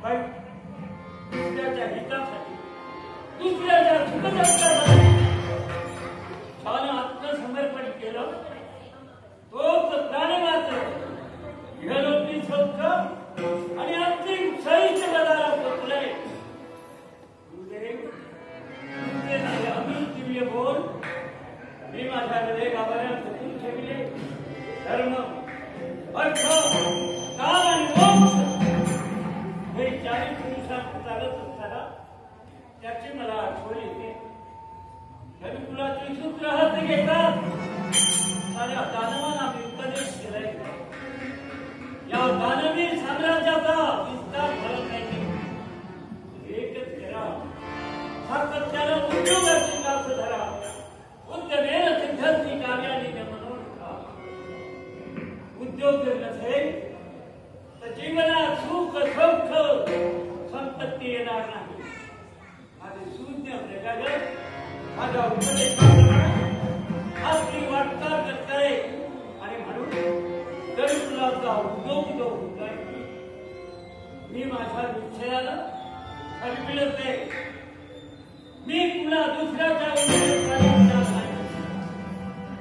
पण दुसऱ्याच्या हितासाठी दुसऱ्याच्या सुखदुःखासाठी ज्याने आत्मसमर्पण केलं तोच प्राणी मात्र इहलोकी सुख आणि अंतिम सहीच्या पदाला पोचले. गुरुदेव तुमचे अमित दिव्य बोल मी माझ्या हृदय गाभाऱ्यात जपून ठेवले. धर्म अर्थ काल आणि मोक्ष हे चारी पुरुषांत चालत असताना त्याची मला आठवण येते. हरिकुलाची सूत्र हात घेतात साऱ्या दानवांना मी उपदेश केलाय. या दानवी साम्राज्याचा विस्तार करत नाही. एकच करा सातत्यानं उद्योगाची कास धरा. उद्यमेन सिद्धंती कार्याणि मनोरथा. उद्योग जर नसेल तर जीवनात सुख सौख संपत्ती येणार नाही. माझे शून्य प्रकाश माझ्या उपदेशाप्रमाणे आपली वाटचाल करताय आणि म्हणून गरीबुलाचा उद्योग जो होतोय मी माझ्या विषयाला खरबिळते. मी पुन्हा दुसऱ्याच्या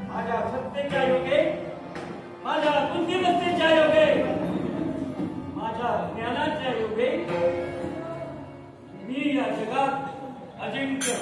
माझ्या सत्तेच्या योगे माझ्या बुद्धिमत्तेच्या योगे माझ्या ज्ञानाच्या योगे मी या जगात अजिंक्य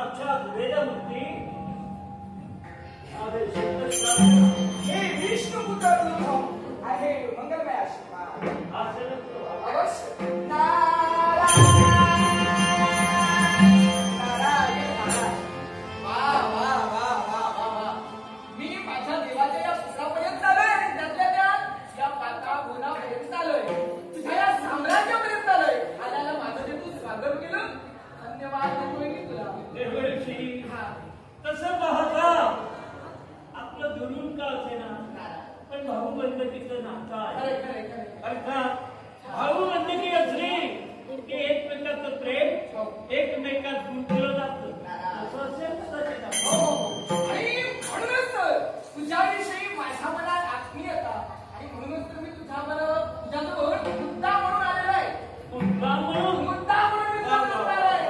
साक्षात वेदमूर्ती हे विष्णुपुत्र आहे मंगलमय आशीर्वाद अवश्य मी माझ्या देवाच्या या पुत्रापर्यंत आलोय आणि त्यातल्या त्यात या पाताळगुणापर्यंत आलोय तुझ्या या साम्राज्यापर्यंत आलोय आल्याला माझं जे तू स्वागत केलं धन्यवाद देतोय मी तुला देवऋषी तसं पाहता आपलं दुरून का असेना पण भाऊबंधकीचं नातं आहे अर्थात भाऊबंधकी असली की एकमेकाचं प्रेम एकमेकात गुंतलं जातं असं असेल आणि म्हणूनच तुझ्याविषयी माझ्या मनात आत्मीयता आणि म्हणूनच तर मी तुझ्याजवळ मुद्दा म्हणून आलेला आहे मुद्दा म्हणून मी तुला म्हणून आलोय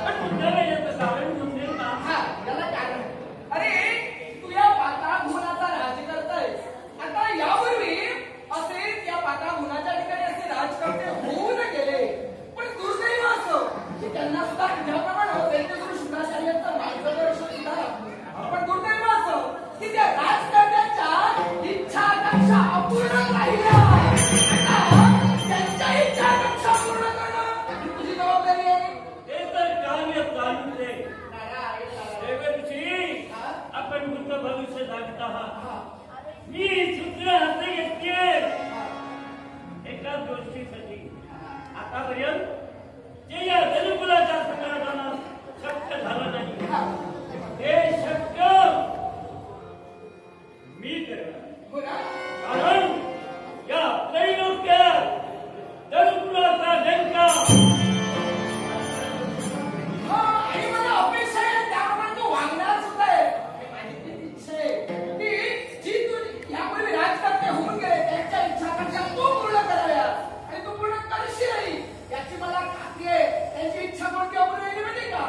पण मुद्दा याचं कारण समजेल का याला कारण अरे तू या पाताळगुणाचा राज करतोय आता यापूर्वी असे या पाताळगुणाच्या ठिकाणी असे राजकर्ते होऊन गेले पण दुर्दैव असं की त्यांना सुद्धा तुझ्याप्रमाणे त्यांचे गुरु शुक्राचार्यांचं मार्गदर्शन सुद्धा लागलं पण दुर्दैव असं की त्या राजकर्त्यांच्या इच्छा आकांक्षा अपूर्ण राहिल्या आता त्यांच्या इच्छा आकांक्षा पूर्ण करणं ही तुझी जबाबदारी आहे ते तर कार्य चालूच आहे देवऋषी आपण भूत भविष्य जागत आहात मी सूत्र हाती घेतलीये एका गोष्टीसाठी आतापर्यंत जे या धनुकुलाच्या संघटना शक्य झालं नाही हे शक्य मी करणार कारण या त्रैलोक्यात धनुकुलाचा डंका आणि मला अपेक्षा आहे त्याप्रमाणे तू वागणार सुद्धा आहे माझी तीच इच्छा आहे की जी तू यापूर्वी राजकर्ते होऊन गेले त्यांच्या इच्छा आकांक्षा तू पूर्ण कराव्या आणि तू पूर्ण करशीलही याची मला खात्री आहे त्यांची इच्छा कोणती अपूर्ण राहिली माहिती का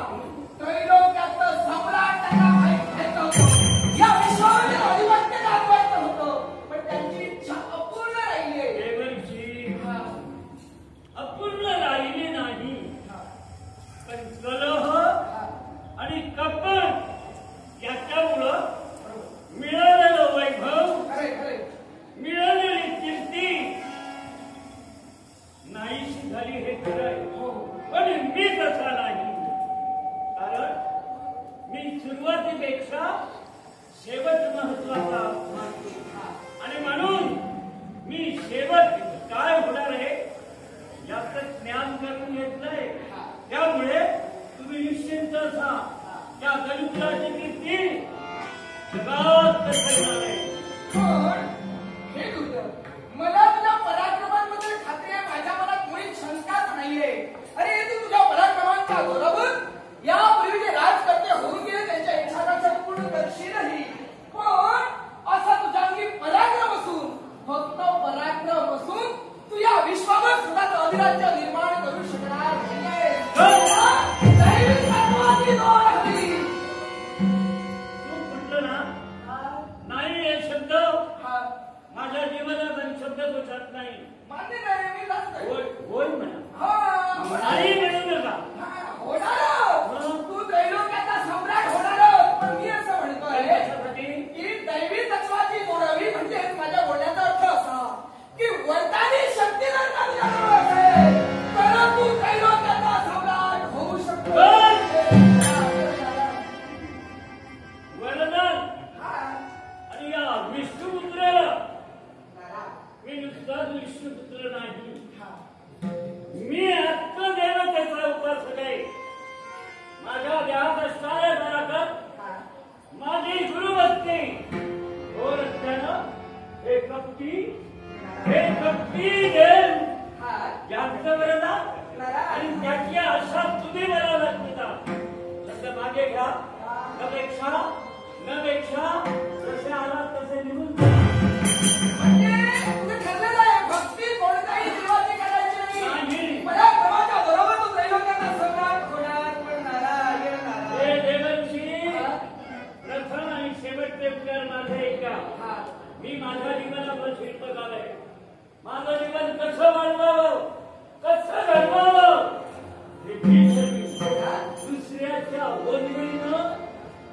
त्रैलोक्याचं सम्राट त्यांना व्हायचं होतं या विश्वामध्ये अधिपत्य दाखवायचं होतं पण त्यांची इच्छा अपूर्ण राहिली आहे देवऋषी अपूर्ण राहिली नाही पण कलह आणि कपट याच्यामुळं मिळालेलं वैभव खरे मिळालेली कीर्ती नाहीशी झाली हे खरं आहे पण मी तसा नाही कारण मी सुरुवातीपेक्षा शेवट महत्वाचा मानतो आणि म्हणून मी शेवट काय होणार आहे याचं ज्ञान करून घेतलंय त्यामुळे तुम्ही निश्चिंत असा त्या धनुकुलाची कीर्ती जगात करणार आहे पण हे दुर्दैव मला तुझ्या पराक्रमांबद्दल खात्री आहे माझ्या मनात मुळीच शंकाच नाहीये अरे तू तुझ्या पराक्रमांचा बरोबर यापूर्वी जे राजकर्ते होऊन गेले त्यांच्या इच्छाकांक्षा पूर्ण करशीलही पण असा तुझ्या अंगी पराक्रम असून फक्त पराक्रम असून तू या विश्वावर स्वतःचं अधिराज्य निर्माण करू शकणार नाहीये दैवी तत्वाची जोड हवी तू म्हटलं ना नाही हे शब्द माझ्या जीवनात आणि शब्द दोषात नाही मान्य नाही मी जास्त होय होय म्हणा नाही म्हणू नका होणार तू त्रैलोक्याचा सम्राट होणार पण मी असं म्हणतोय की दैवी तत्वाची जोडावी म्हणजे माझ्या बोलण्याचा अर्थ असा की वरदानी शक्ती जर का तुझ्याजवळ असेल तर तू त्रैलोक्याचा सम्राट होऊ शकतो वरदान आणि या विष्णुपुत्राला मी नुसताच विष्णुपुत्र नाही मी आत्मदेवतेचा उपासक आहे माझ्या देहात असणाऱ्या घरात माझी गुरुभक्ती हो रस्त्यानं हे कपटी देव यांचं वरदान आणि त्याची आशा तुम्ही मला लागता तसं मागे घ्या नपेक्षा जसे आला तसे निघून म्हणजे तुझं ठरलेलं आहे भक्ती कोणत्याही देवाची करायची नाही पराक्रमाच्या बरोबर तू त्रैलोक्याचा सम्राट होणार पण नारायण हे देवऋषी प्रथम आणि शेवटचे उपकार माझे ऐका मी माझ्या जीवनावर शिल्पक आलंय माझं जीवन कसं वाढवावं कसं घडवावं हे दुसऱ्याच्या गोंधळीनं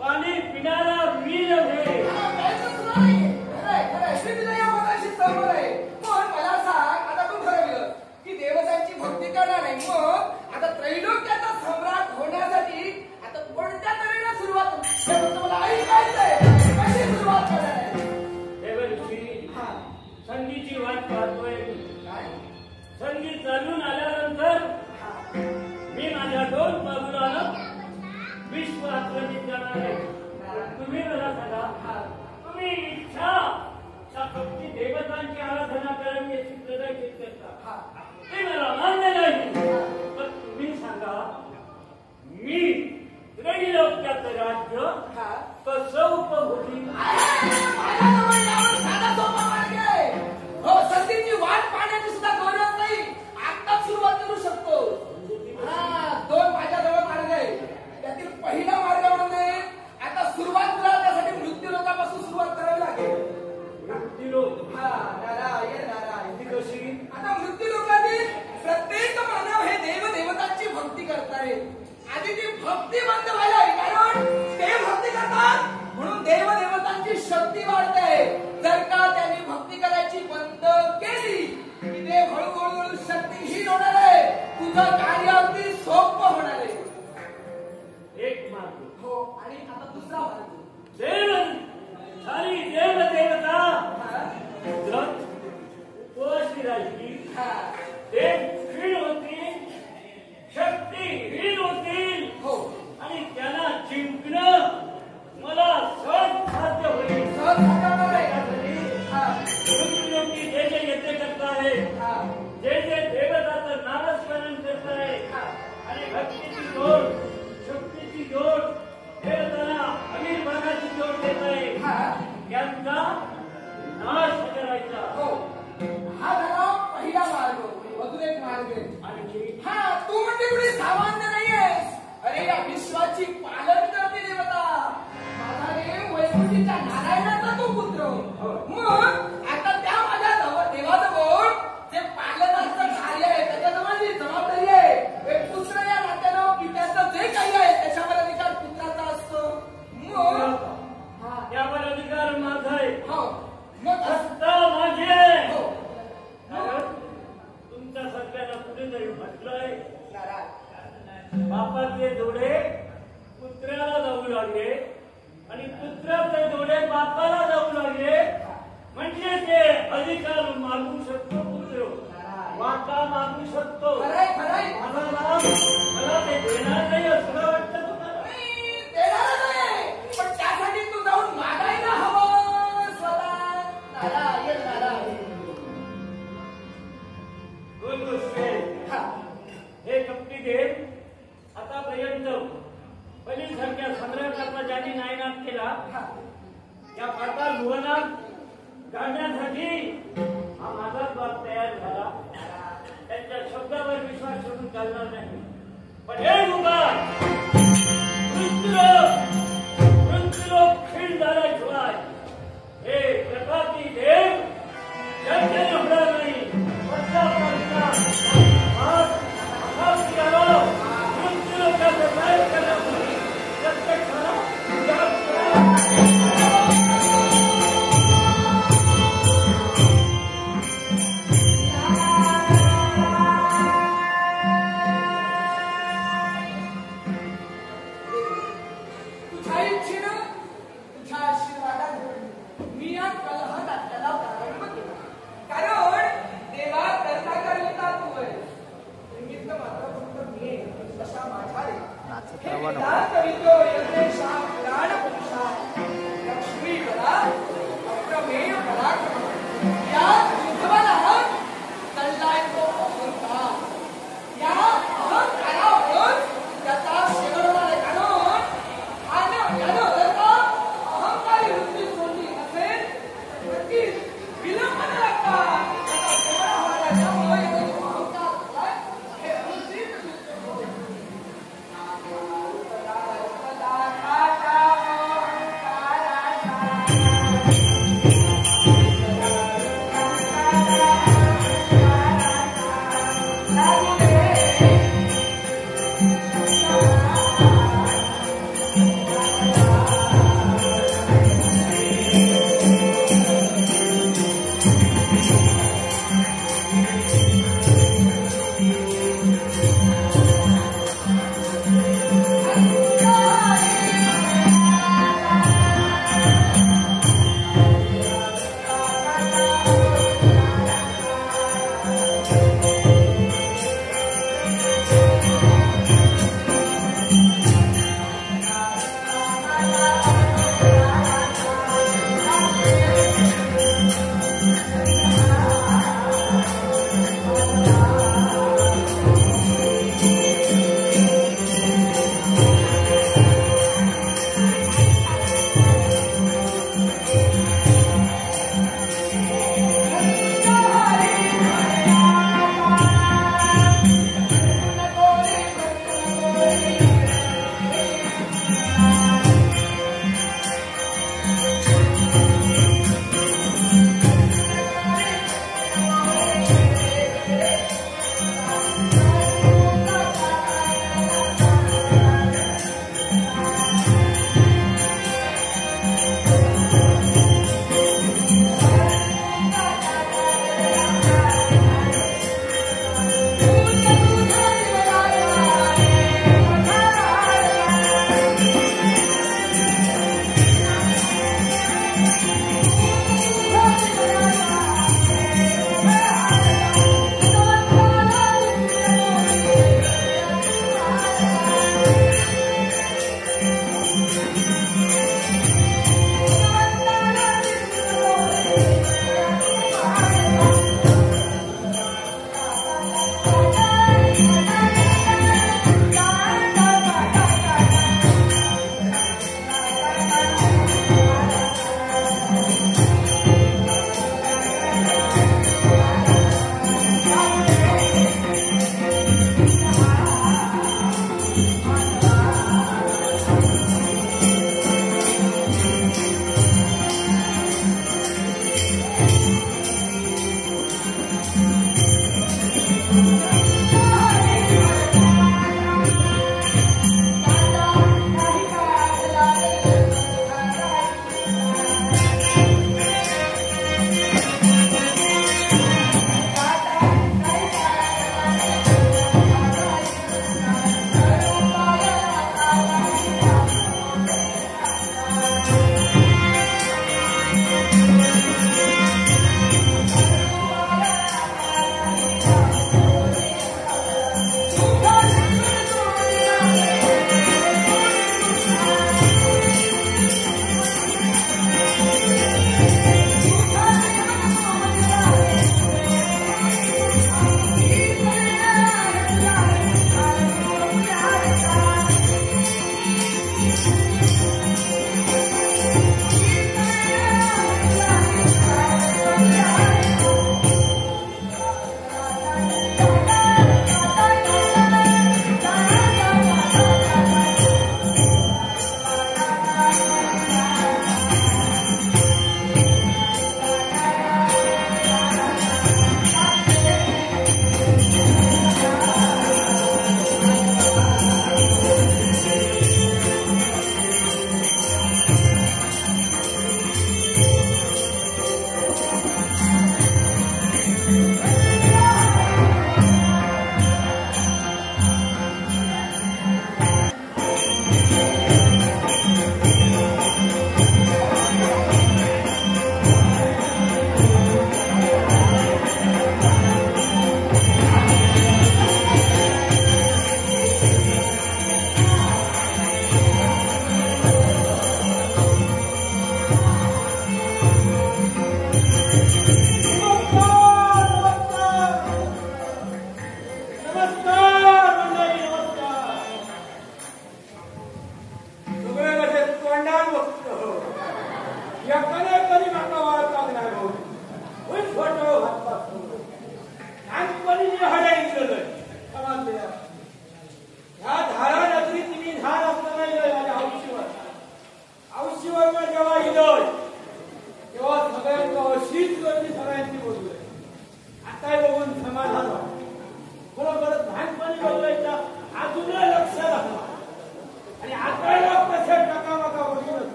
पाणी पिणारा मी नव्हे. प्यायचंच नाही. खरंय, खरंय. मी तुला या मताशी सहमत आहे. पण मला सांग, आता तू ठरवलं की देवतांची भक्ती करणार नाही. मग आता त्रैलोक्याचा सम्राट होण्यासाठी आता कोणत्या तऱ्हेने सुरुवात करू? हे फक्त मला ऐकायचंय. कशी सुरुवात करणार आहे? देवऋषी, हा. संधीची वाट पाहतोय. काय? संधी चालून आल्यानंतर हा. मी माझ्या 2 बाजूला विश्व आक्रमित करणार आहे. तुम्ही मला सांगा, हा. तुम्ही इच्छा शक्ती देवतांची आराधना करावी याची प्रदर्शित करता. हा. ते मला मान्य नाही. पण तुम्ही सांगा, मी त्रैलोक्याचं राज्य हा. कसं उपभोगीन? माझ्याजवळ यावर साधा सोपा मार्ग आहे. हो, संधीची वाट पाहण्याची सुद्धा गरज नाही. आत्ताच सुरुवात करू शकतो. हा, 2 माझ्याजवळ मार्ग आहे. त्यातील पहिला मार्ग म्हणजे आता सुरुवात तुला त्यासाठी मृत्यू लोकांपासून सुरुवात करावी लागेल. मृत्यूलोक. हा, नारायण नारायण. ती कशी? आता मृत्यू लोकातील प्रत्येक मानव हे देवदेवतांची भक्ती करतायत. आधी ती भक्ती बंद व्हायला हवी, कारण ते भक्ती करतात म्हणून देवदेवतांची शक्ती वाढते. जर का त्यांनी भक्ती करायची बंद केली की देव हळूहळू शक्तीहीन होणार आहे. तुझं कार्य अगदी सोपं होणार आहे. एक मार्ग. हो, आणि आता दुसरा मार्ग. देव सारी देवदेवता हा. जर उपवासी राहिली, हा. ते क्षीण होतील, शक्तीहीन होतील. हो. आणि त्यांना जिंकणं मला सहज साध्य होईल. सहज साकारणार आहे. हा. मृत्यूलोकी जे जे यज्ञ करताय, हा. जे जे देवताचं नामस्मरण करताय हा. आणि भक्तीची जोड, शक्तीची जोड, देवताला अविर्भावाची जोड देत आहे, हा. त्यांचा नाश करायचा. हो, हा झाला पहिला मार्ग. अजून एक मार्ग आहे. आणखी हा, तू म्हणजे कुठे सामान्य नाहीयेस. अरे, या विश्वाची पालन करते देवता. माझा देव वैकुंठीच्या नारायणाचा तो पुत्र. मग आता त्या माझ्या देवाजवळ जे पालनाचं कार्य आहे, त्याच्याजवळ जी जबाबदारी आहे, एक पुत्र या नात्यानं की त्याचं जे काही आहे त्याच्यावर अधिकार पुत्राचा असतो. मग हा. त्यावर अधिकार माझा आहे. हो. मग सत्ता माझी आहे. हो. कारण तुमच्या सगळ्यांना कुठेतरी म्हटलंय, नारायण. बापाचे जोडे पुत्राला जाऊ लागले आणि पुत्राचे जोडे बापाला जाऊ लागले, म्हणजे ते अधिकार मागू शकतो पुत्र, वाटा मागू शकतो. खरंय, खरंय. मला ते देणार नाही असं वाटतं तुम्हाला? नाही, देणार नाही. पण त्यासाठी तू जाऊन मागायला हवं स्वतः. नारायण नारायण. 2 गोष्टी आहेत. हा. हे कपटी देव आतापर्यंत बलीसारख्या सम्राटाचा ज्यांनी नायनाट केला, हा. या पाताळ भुवनात गाडण्यासाठी हा माझाच बाप तयार झाला. त्यांच्या शब्दावर विश्वास ठेवून चालणार नाही. पण हे उपाय मृत्यूलोक क्षीण झाल्याशिवाय हे प्रतापी देव शक्य होणार नाही. मृत्यूलोकाचा काय करण्यासाठी प्रत्यक्षाला तुझ्या इच्छेनं, तुझ्या आशीर्वादानं मी या कलह नाट्याला प्रारंभ केला. कारण देवा करता करता तू आहे. निमित्त मात्र फक्त मी आहे. तशा माझ्या रे. हे वेदांत विद्यो यज्ञेशा पुराण पुरुषा लक्ष्मी बला अप्रमेय पराक्रम. या युद्धबला चाललाय तो अहंकार. या अहंकारावर त्याचा शेवट होणार आहे. कारण यानं जर का अहंकारी वृत्ती सोडली असेल तर ती विलंब न लागता त्याचा शेवट होणार आहे. त्यामुळे याचा जो अहंकार झालाय, हे वृत्ती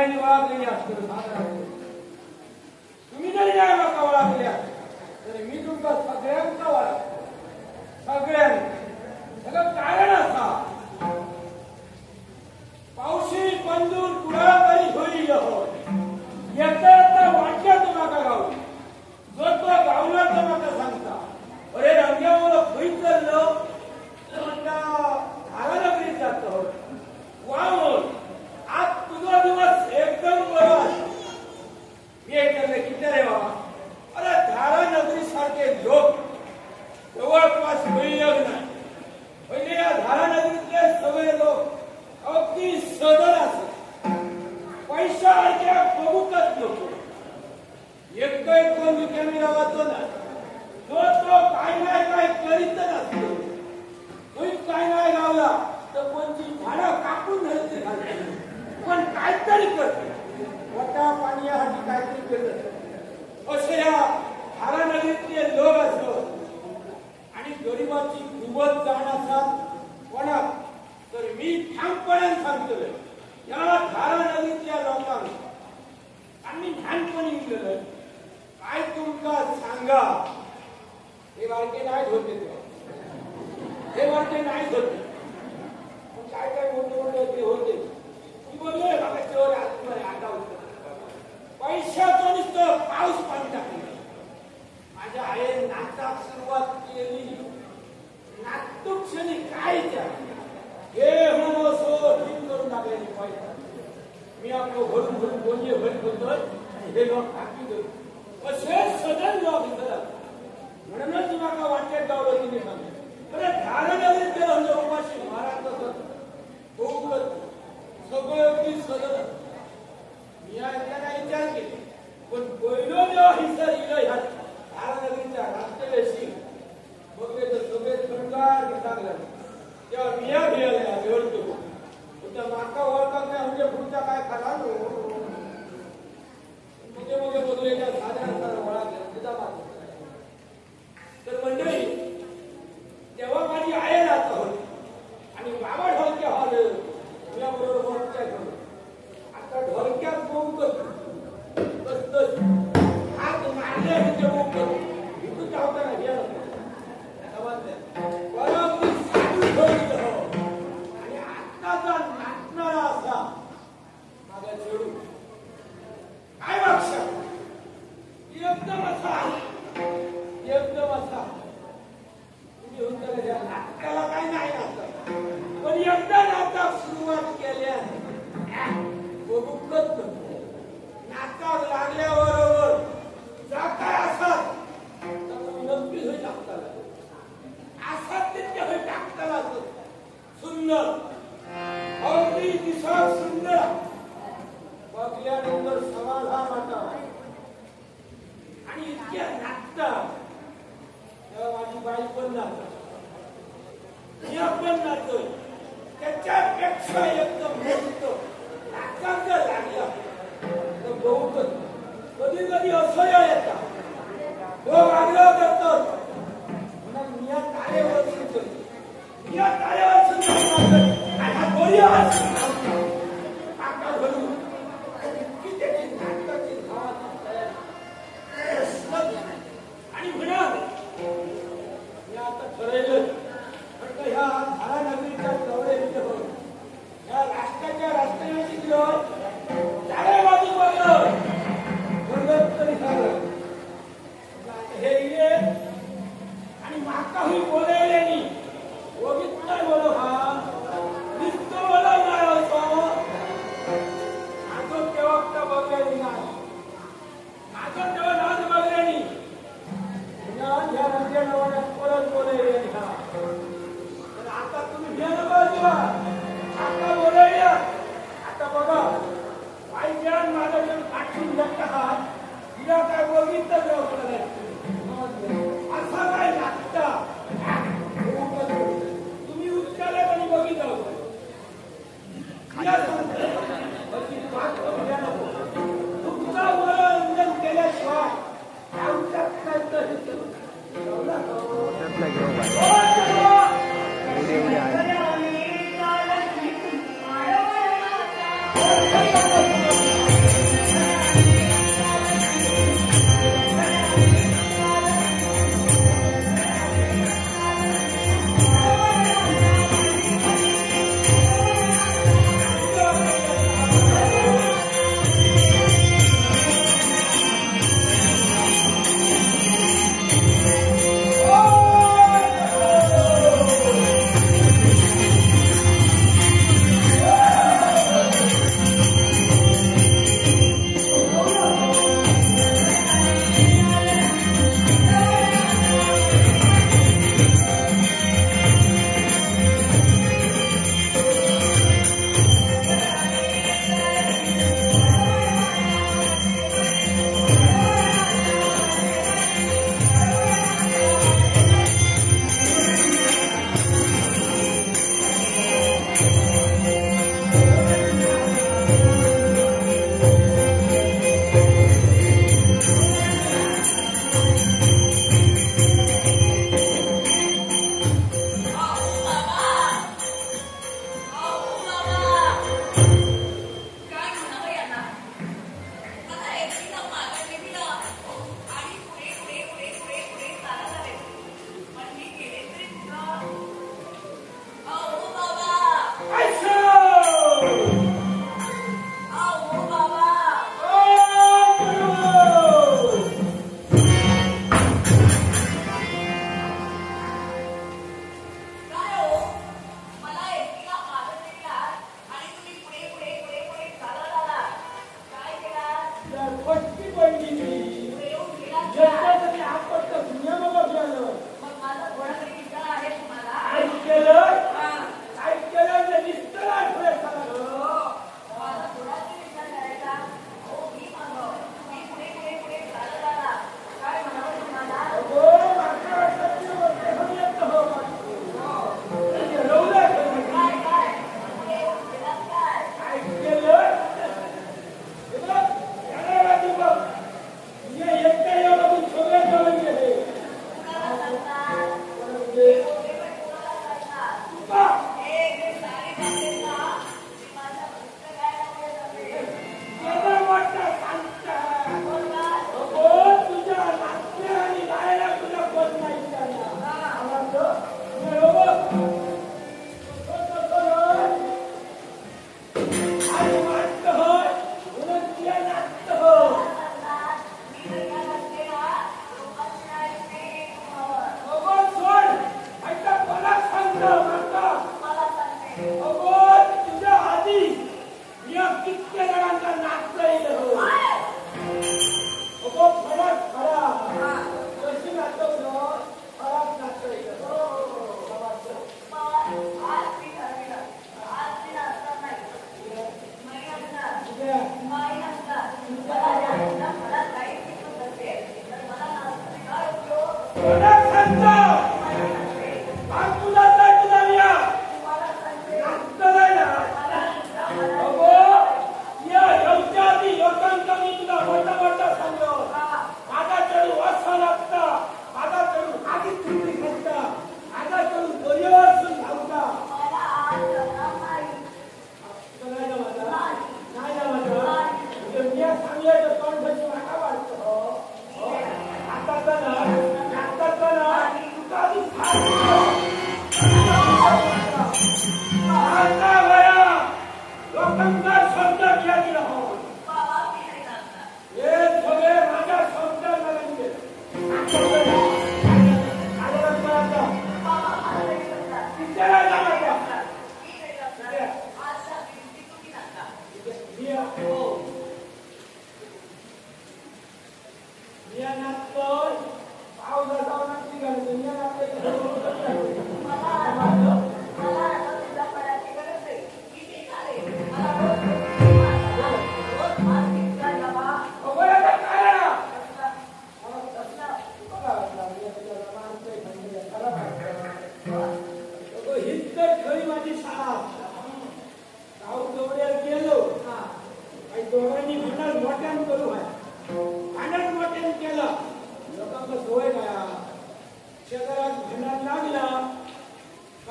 सगळ्यांनी ओळखलेली असतो तुम्ही जरी नाही माका ओळखल्या तरी मी तुमका सगळ्यांका ओळख सगळ्यांना कारण असा पावशी पंदूर कुडा तरी होईल येता येता वाटल्या तुम्हाला गाव जो तो गावला तर म्हाका सांगता अरे रंग्या मला खंय चल्लो म्हणटा धारानगरीत जातो वाव आज तुझा दिवस एकदम बरो आसा मी ऐकलं किती रे बाबा अरे धारानगरी सारखे लोक जवळपास मिळलं नाही पहिले या धारानगरीतले सगळे लोक अगदी सदर असत पैशाच्या बघूकच नको एकही कोण रिकामी गावातो ना जो तो काय नाही काय करीत असतो कोणी काय नाही गावला तर कोणती झाडं कापून धरते घालते पण काहीतरी करते मोठा पाणी यासाठी काहीतरी करत असे या धारानगरीतले लोक असत आणि गरिबाची खूपच जाण असतात कोणा तर मी ठामपणे सांगतोय या धारानगरीतल्या लोकांना आम्ही लहानपणी गेलो काय तुमका सांगा हे वारके नाही होते हे वारके नाही होते काय काय मोठे मोठे ते होते मी बोललोय बाबा चोर आतमध्ये आता होत पैशाचं नुसतं पाऊस पाणी टाकलं माझ्या आईने नाचाक सुरुवात केली नाचतो क्षणी काय हे म्हणून सो ठीक करून टाकलेली पैसा मी आपलं भरून भरून बोलले भरीत होतोय आणि हे लोक टाकी देतो असे सदन लोक इथं म्हणूनच तुम्हाला वाटेत गावलं तुम्ही सांगितलं बरं धारानगरीत गेलं म्हणजे उपाशी महाराज सगळं अगदी सदन मी त्यांना विचार केले पण पहिलो जेव्हा हिस्सा दिलं ह्या धारानगरीच्या राष्ट्रवेशी बघले तर सगळे थंडगार दिसायला लागले तेव्हा मिया भियाला निवडतो त्या माका ओळखत नाही म्हणजे पुढच्या काय करा मुगे मुगे बदलेल्या साधारण ओळख तर मंडळी तेव्हा माझी आई राहत होती आणि बाबा ढोलक्या हॉल तुझ्याबरोबर मोठ्या घेऊन आता ढोलक्यात बोंबत हात मारले ते बोंबत इथून धावताना गेलं बरोबर साधू ठेवली आणि आत्ताचा नाचणारा असा माझा चेडू काय वाक्षा एकदम असा तुम्ही होता नाटकाला काय नाही नाचत पण एकदा नाटक सुरुवात केल्या बघूकच नाटक लागल्याबरोबर जा काय असत नक्कीच होईल टाकताला असत तितके होईल टाकताला सुंदर अगदी दिसा सुंदर बघल्यानंतर समाधान वाटावा आणि इतक्या नाचतात तेव्हा माझी बाई पण नाचत मी पण नाचतोय त्याच्यापेक्षा एकदम मस्त नाचांच लागला तर बहुतच कधी कधी असह्य येतात तो आग्रह करतो म्हणून मी या तारेवर सुचतो मी या तारेवर सुचतो आता थोडी आका भरू की त्याची नाटकाची धावा आणि म्हणा मी आता ठरवलं म्हटलं ह्या धारानगरीच्या जवळ या राष्ट्राच्या राष्ट्रवादी चारे बाजू बघलं तरी झालं हे ये आणि माका ही बोलायला नाही बघितलं बोलो हा दिसतो बोला नाही असो माझं तेव्हा बघलेली नाही माझं तेव्हा नाच बघलेली ह्या रंग्या नावाने परत बोलायला तर आता तुम्ही घ्या बाजूला आता बोलायला आता बघा पाहिजे माझ्याकडे पाठवून जात आहात तिला काय बघितलं असा काय लागतं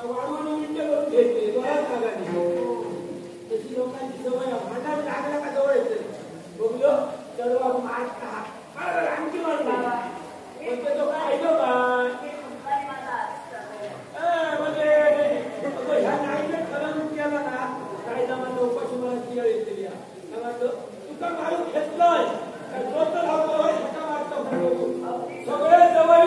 वाढवून मिनिटं करून घेते बऱ्याच भागाने तशी लोकांची सवय भांडायला लागला का जवळ येते बघलो सर्व मारता आणखी मारता पण तो काय ऐकलो का म्हणजे ह्या नाईने खरं केला ना काय जमा चौकशी मला ती येते तुका मारून घेतलंय तर लावतोय सगळे जवळ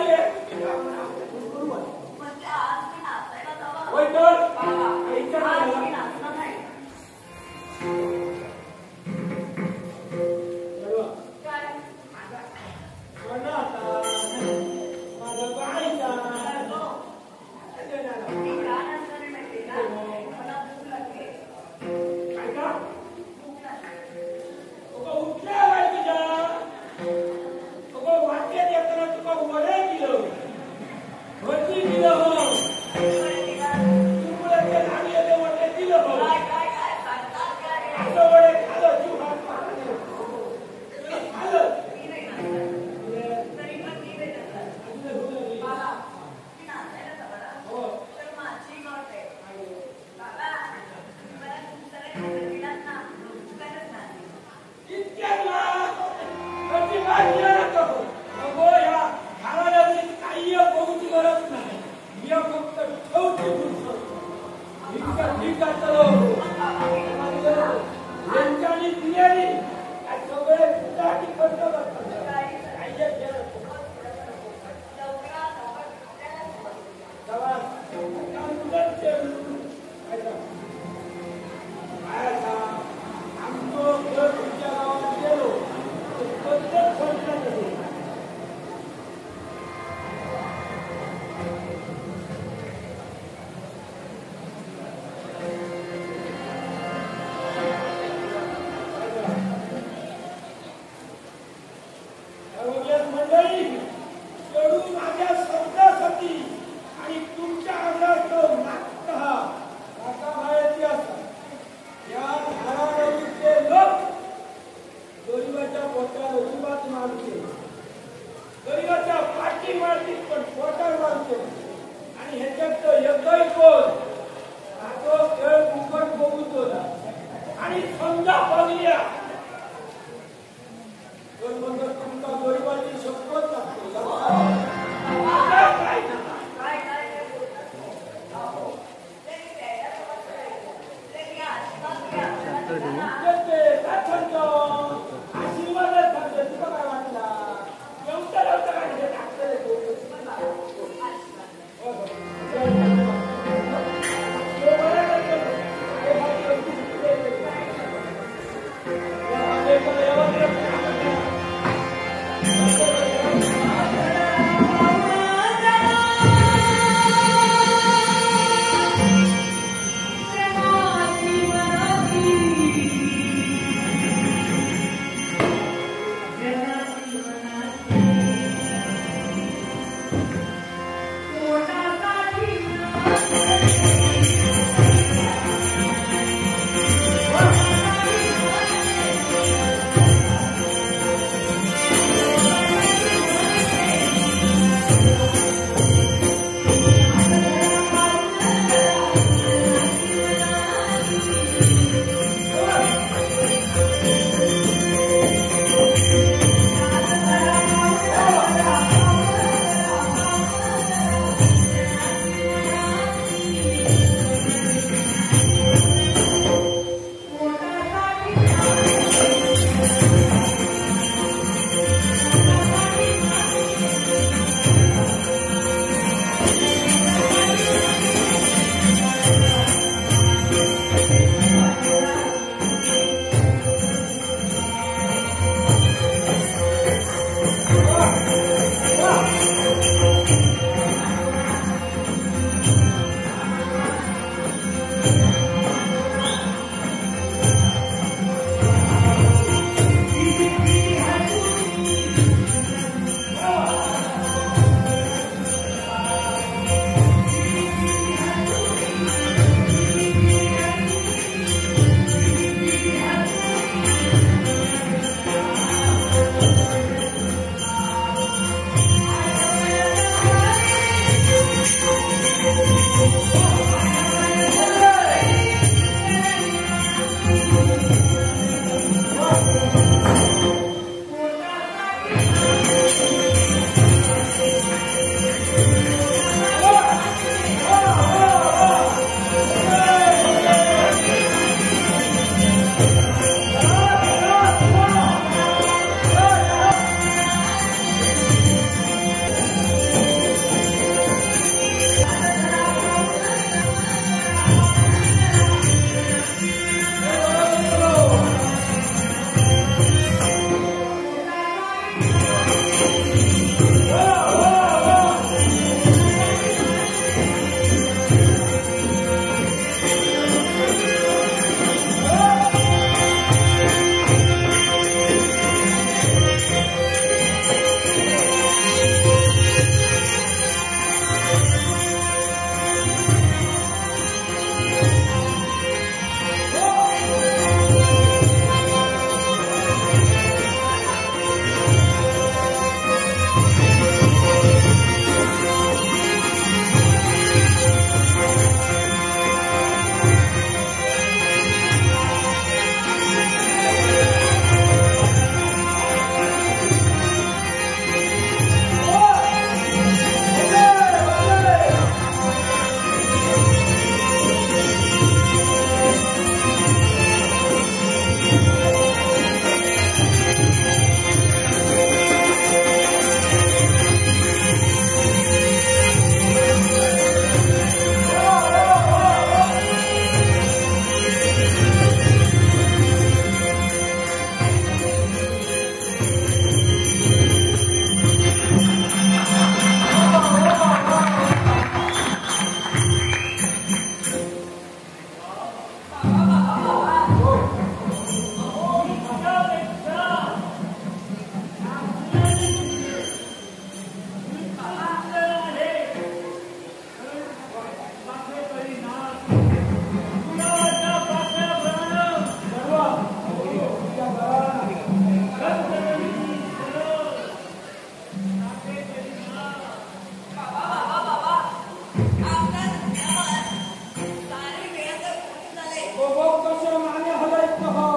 बघ कसं माने हलायचं हो.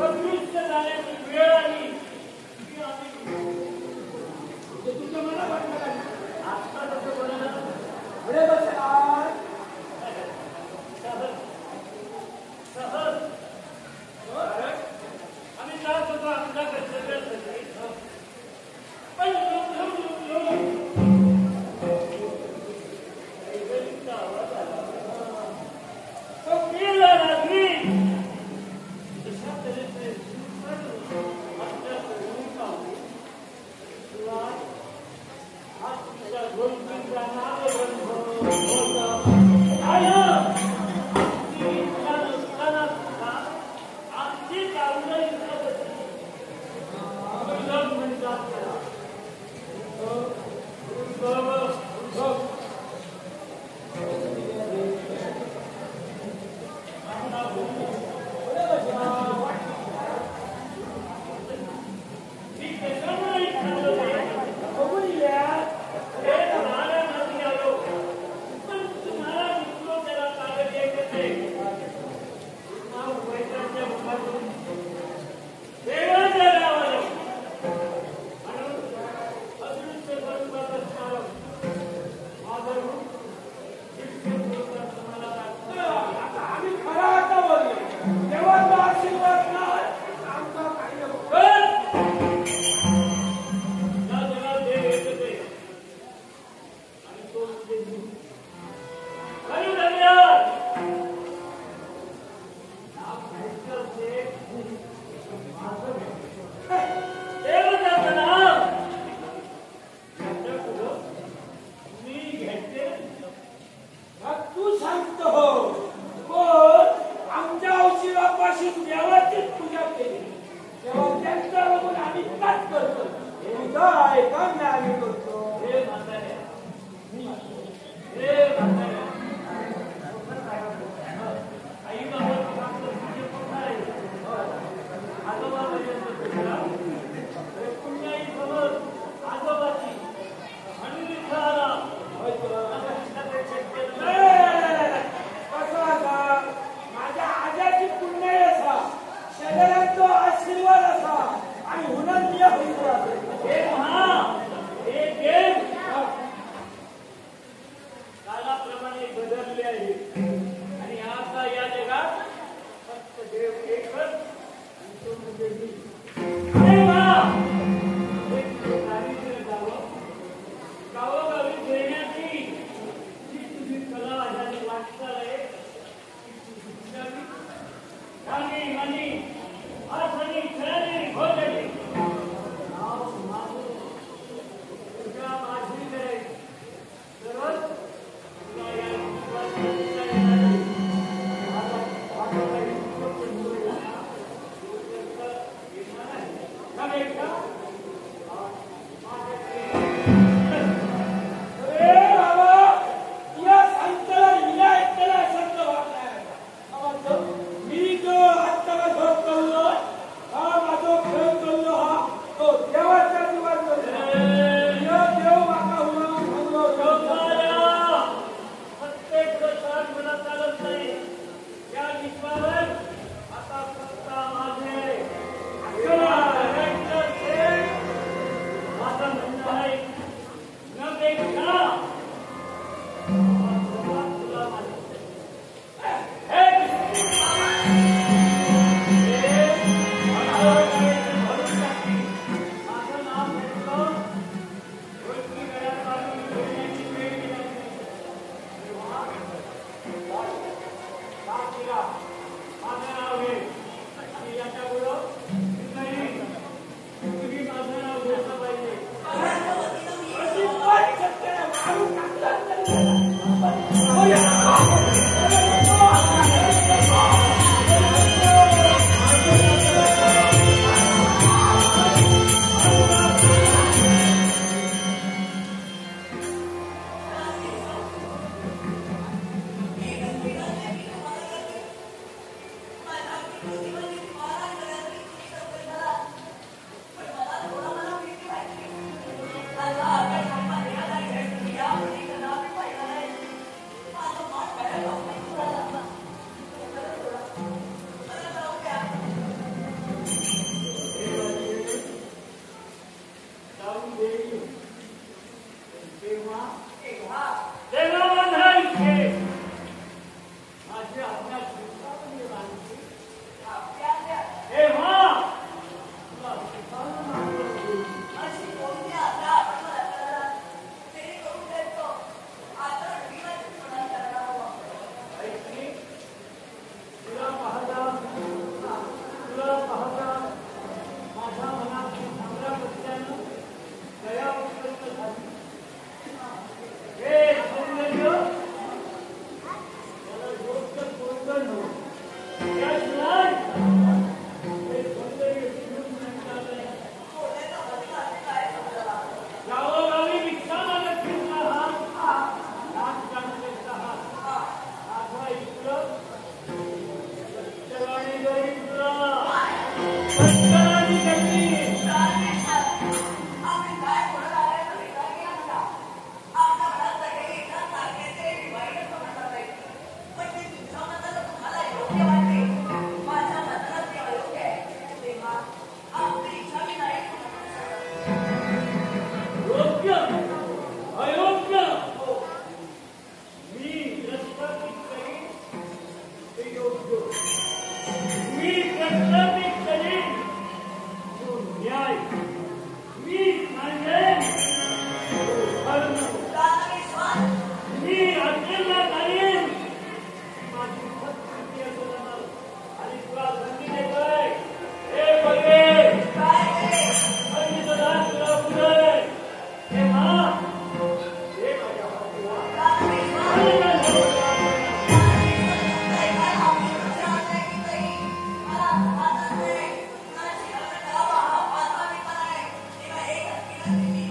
अजून काही तिला माझं नाव घे आणि याच्यापुढं नाही तुम्ही माझं नाव घेतलं पाहिजे. अजिबात शक्य नाही. मारून टाकलं तरी Thank you.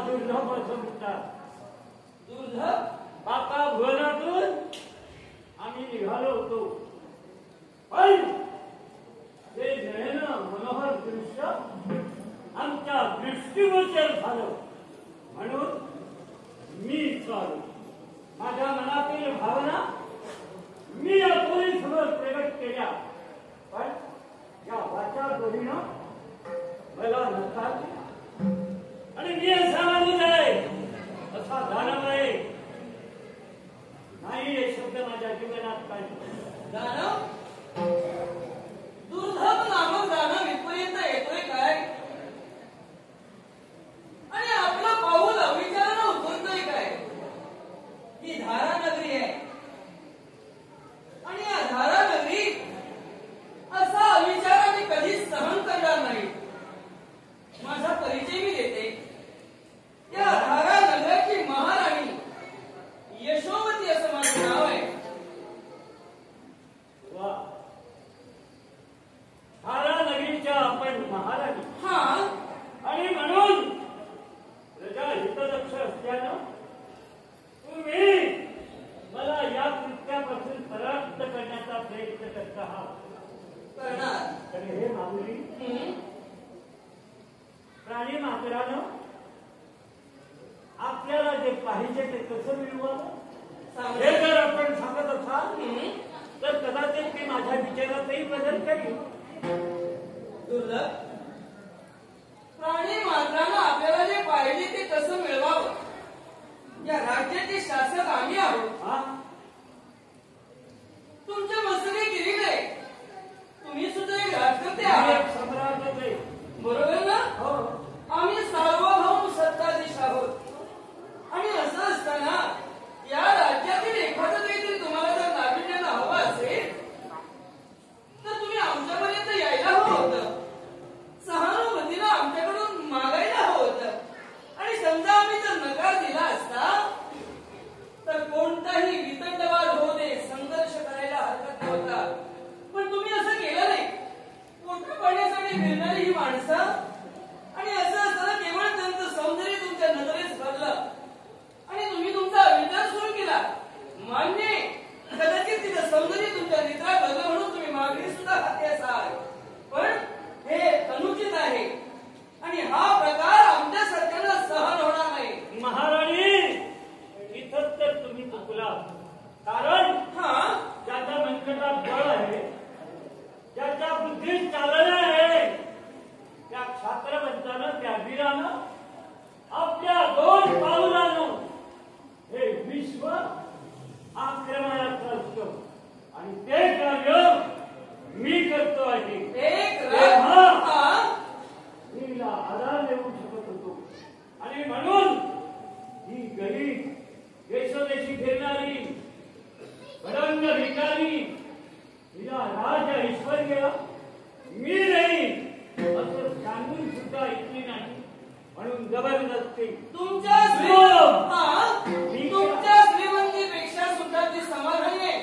दुर्लभ असं म्हणतात. दुर्लभ बाका भुवनातून आम्ही निघालो होतो, पण ते नयन मनोहर दृश्य आमच्या दृष्टीगोचर झालं, म्हणून मी चालू माझ्या मनातील भावना मी या पोरीसमोर प्रगट केल्या. पण या वाचा दोरीनं मला नकार दिला आणि मी असा माणूस आहे, असा दानव आहे नाही. हे शब्द माझ्या जीवनात पाहिजे. दानव दुर्लभ नामक दानव इथपर्यंत येतोय काय? आणि आपलं पाऊल अविचारानं उचलतोय काय? ही धारा नगरी आहे आणि या धारा नगरीत असा अविचार मी कधीच सहन करणार नाही. माझा परिचय मी देते. या धारा नगराची महाराणी यशोमती असं माझं नाव आहे. वा, धारा नगरीच्या आपण महाराणी, हा, आणि म्हणून प्रजा हितदक्ष असल्यानं तुम्ही मला या कृत्यापासून परास्त करण्याचा प्रयत्न करत आहात. करणार. तर हे माऊली प्राणी मात्रानं आपल्याला जे पाहिजे ते कसं मिळवावं हे जर आपण सांगत असाल तर कदाचित मी माझ्या विचारातही बदल करीन. दुर्लभ प्राणी मात्रानं आपल्याला जे पाहिजे ते कसं मिळवावं या राज्याचे शासक आम्ही आहोत. हा, तुमच्या मस्तकी किरीट आहे. तुम्ही सुद्धा एक राजकर्ते मी आहात, एक सम्राटच आहे. बरोबर ना? हो, आम्ही सार्वभौम सत्ताधीश आहोत. आणि असं असताना या राज्यातील एखादं काहीतरी तुम्हाला जर नाविन्यानं हवं असेल तर तुम्ही आमच्यापर्यंत यायला हवं होतं. सहानुभूतीनं आमच्याकडून मागायला हवं होतं. आणि समजा आम्ही जर नकार दिला असता तर कोणताही वितंडवाद होऊ दे, संघर्ष करायला हरकत नव्हता. पण तुम्ही असं केलं नाही. पोट पाण्यासाठी फिरणारी ही माणसं आणि असं असताना केवळ त्यांचं सौंदर्य तुमच्या नजरेस भरलं आणि तुम्ही तुमचा विचार सुरू केला. मान्य आहे, कदाचित तिचं सौंदर्य तुमच्या नेत्रात भरलं म्हणून तुम्ही मागणी सुद्धा हाती असाल. पण हे अनुचित आहे आणि हा प्रकार आमच्या सरकारला सहन होणार नाही. महाराणी इथंच तर तुम्ही चुकला. कारण हा, ज्याच्या मनकटात बळ आहे, ज्याच्या बुद्धीत चालना आहे, त्या क्षात्रवंतानं, त्या वीरानं आपल्या 2 पाऊलानं हे विश्व आक्रमणाचं असतं आणि ते कार्य मी करतो आहे. एक तेव्हा हा, मी हिला आधार देऊ शकत होतो आणि म्हणून ही गरीब देशोदेशी फिरणारी भडंग भिकारी हिला राज ऐश्वर्य मी नाही असं सांगून सुद्धा इतकी नाही, म्हणून जबरदस्ती तुमच्या श्रीमंतीपेक्षा सुद्धा ती समाधानी आहे.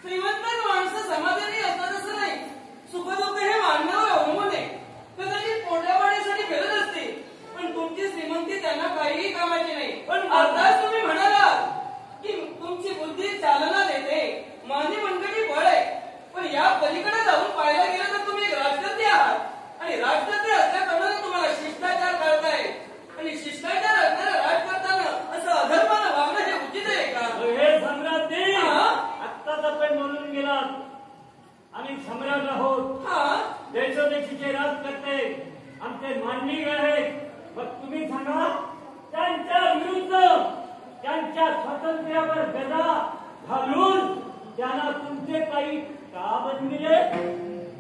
श्रीमंत माणसं समाधानी असतात असं नाही. सुखदुःख हे मानण्यावर अवलंबून आहे. कदाचित पोटापाण्यासाठी फिरत असते, पण तुमची श्रीमंती त्यांना काहीही कामाची नाही. पण आताच तुम्ही म्हणाला की तुमची बुद्धी चालना देते, माझी मनकटी बळ आहे. पण या पलीकडे जाऊन पाहायला गेलं तर तुम्ही एक राजकर्ते आहात आणि राजकर्ते असल्याप्रमाणे तुम्हाला शिष्टाचार कळताय आणि शिष्टाचार असणाऱ्या राजकर्त्यानं असं अधर्मानं वागणं हे उचित आहे का? हे सम्राज्ञी हा? आत्ताच आपण म्हणून गेलात. आम्ही सम्राट आहोत, हा, देशोदेशीचे राज करते, आमचे माननीय आहेत. मग तुम्ही सांगा, त्यांच्या विरुद्ध त्यांच्या स्वातंत्र्यावर गदा घालून त्यांना तुमचे काही का बनविले?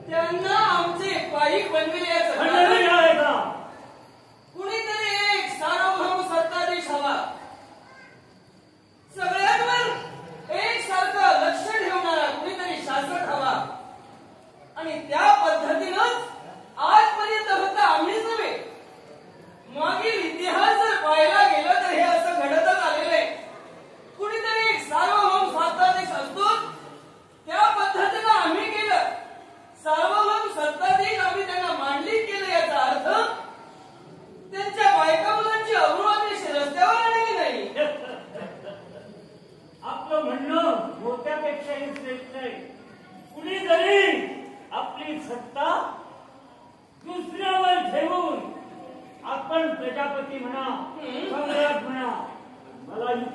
त्यांना आमचे पाईक बनविले याचं खंडणी कारण आहे का? कुणीतरी एक सार्वभौम सत्ताधीश हवा, सगळ्यांवर एकसारखं लक्ष ठेवणारा कुणीतरी शासक हवा. आणि त्या पद्धतीनंच आजपर्यंत फक्त आम्हीच नव्हे, मागील इतिहास जर पाहायला गेलं तर हे असं घडतच आलेलं आहे. कुणीतरी एक सार्वभौम सत्ताधीश असतो, त्या पद्धतीनं आम्ही केलं. सार्वभौम सत्ताधीश आम्ही त्यांना मांडलिक केलं याचा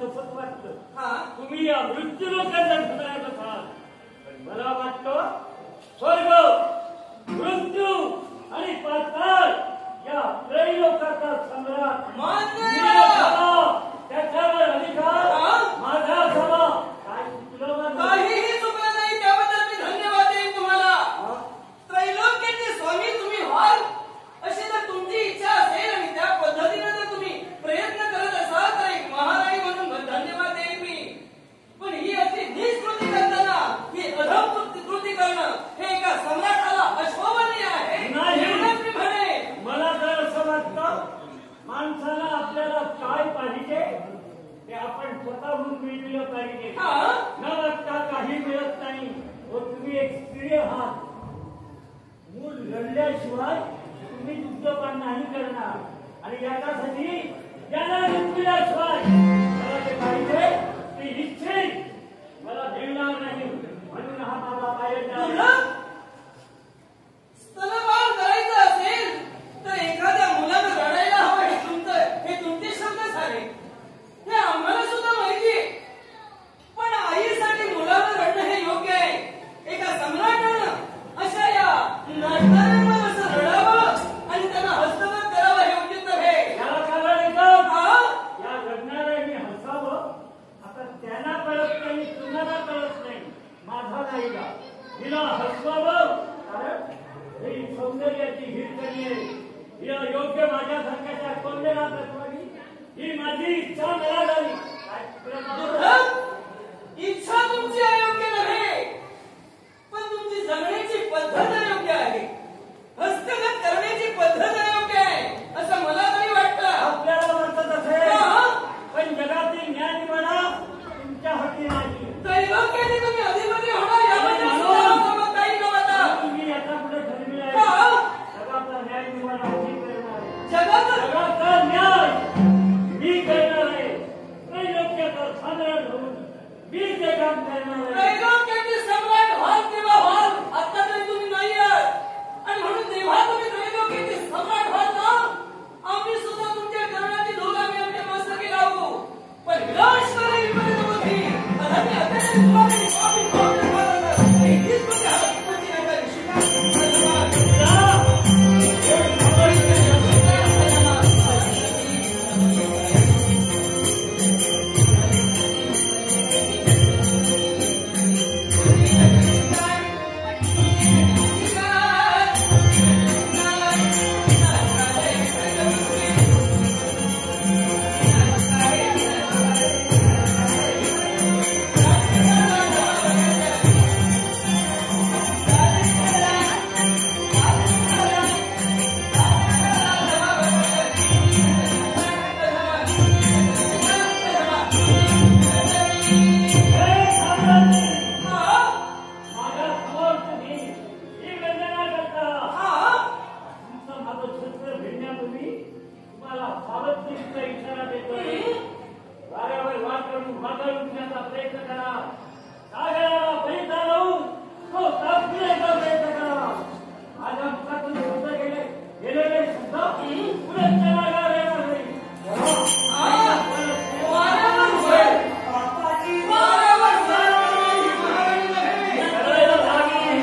तसंच वाटतं. हा तुम्ही या मृत्यू लोकांच्या हृदयात असाल, पण मला वाटतं स्वर्ग, मृत्यू आणि पाताळ या त्रैलोकाचा सम्राट मान्य. मी असावा, त्याच्यावर अधिकार हा? माझा असावा. काय चुकलं माझं? काहीही चुकलं नाही, त्याबद्दल मी धन्यवाद देईन तुम्हाला. हा? त्रैलोक्याचे स्वामी तुम्ही व्हाल अशी जर तुमची इच्छा असेल आणि त्या पद्धतीने जर तुम्ही प्रयत्न करत असाल तर एक महाराणी म्हणून धन्यवाद देईन मी. पण ही अशी नीच कृती करताना ही अधम कृती करणं हे एका सम्राटाला अशोभनीय आहे. नाही. एवढंच मी म्हणेन. मला तर असं वाटतं माणसाला आपल्याला काय पाहिजे ते आपण स्वतःहून मिळविलं पाहिजे. हा? न वाटता काही मिळत नाही. व तुम्ही एक स्त्री आहात, मूल लढल्याशिवाय तुम्ही दुग्धपान नाही करणार आणि याच्यासाठी ज्याला लुटल्याशिवाय मला ते पाहिजे ते निश्चित मला मिळणार नाही. म्हणून हा माझा पायदा तुला स्तनपान करायचं असेल तर एखाद्या मुलानं रडायला हवं हे तुमचे शब्द झाले. हे आम्हाला सुद्धा माहिती आहे. पण आईसाठी मुलानं रडणं हे योग्य आहे. एका सम्राटानं अशा या नाटकांवर असं रडावं आणि त्यांना हस्तगत करावं हे उचित नव्हे. याला कारण येतं हा? या लग्नाला हसावं. आता त्यांना कळत नाही, तुम्हाला कळत नाही. माझा नाही का हिला हसवावं, कारण ही सौंदर्याची हिरकणी आहे. हिला योग्य माझ्यासारख्याच्या कोंडेला बसवावी ही माझी इच्छा मला झाली. काय चुकलं माझं? दुर्धर, इच्छा तुमची अयोग्य नव्हे, पण तुमची जगण्याची पद्धत अयोग्य आहे. हस्तगत करण्याची पद्धत अयोग्य आहे असं मला तरी वाटतं. आपल्याला वाटत असेल, हा? पण जगातील न्यायनिवाडा तुमच्या हाती नाही. त्रैलोक्याने तुम्ही अधिपती होणार याबद्दल सुद्धा मग काही नव्हता. तुम्ही याचा पुढे ठरविलं आहे. हा? जगाचा न्यायनिवाडा मी करणार आहे. जगात जगाचा न्याय मी करणार आहे. त्रैलोक्याचा सम्राट होऊन मी ते काम करणार आहे. त्रैलोक्याचे सम्राट व्हाल किंवा व्हाल आता तरी तुम्ही नाही आहात. आणि म्हणून जेव्हा तुम्ही त्रैलोक्याचे सम्राट व्हाल ना, आम्ही सुद्धा तुमच्या चरणाची धूल आम्ही आमच्या मस्तकी लावू. पण विनाश करेल परिणमती अधमी अत्यंत तुम्हाला स्वामी स्वामी स्वामी हे हीच तुमची हातची नका ऋषिका. माझ्या समोर तुम्ही ही वंदना करता. तुमचं माझं छत्र भिडण्यापूर्वी तुम्हाला सावधगिरीचा इशारा देतोय. वाऱ्यावर वादळ उठण्याचा प्रयत्न करा. सागराला बळी लावून तो तापण्याचा प्रयत्न करा. माझ्या मुखातून शब्द गेलेले शब्द पुढे चढायला येणार नाही. करायला लागेल.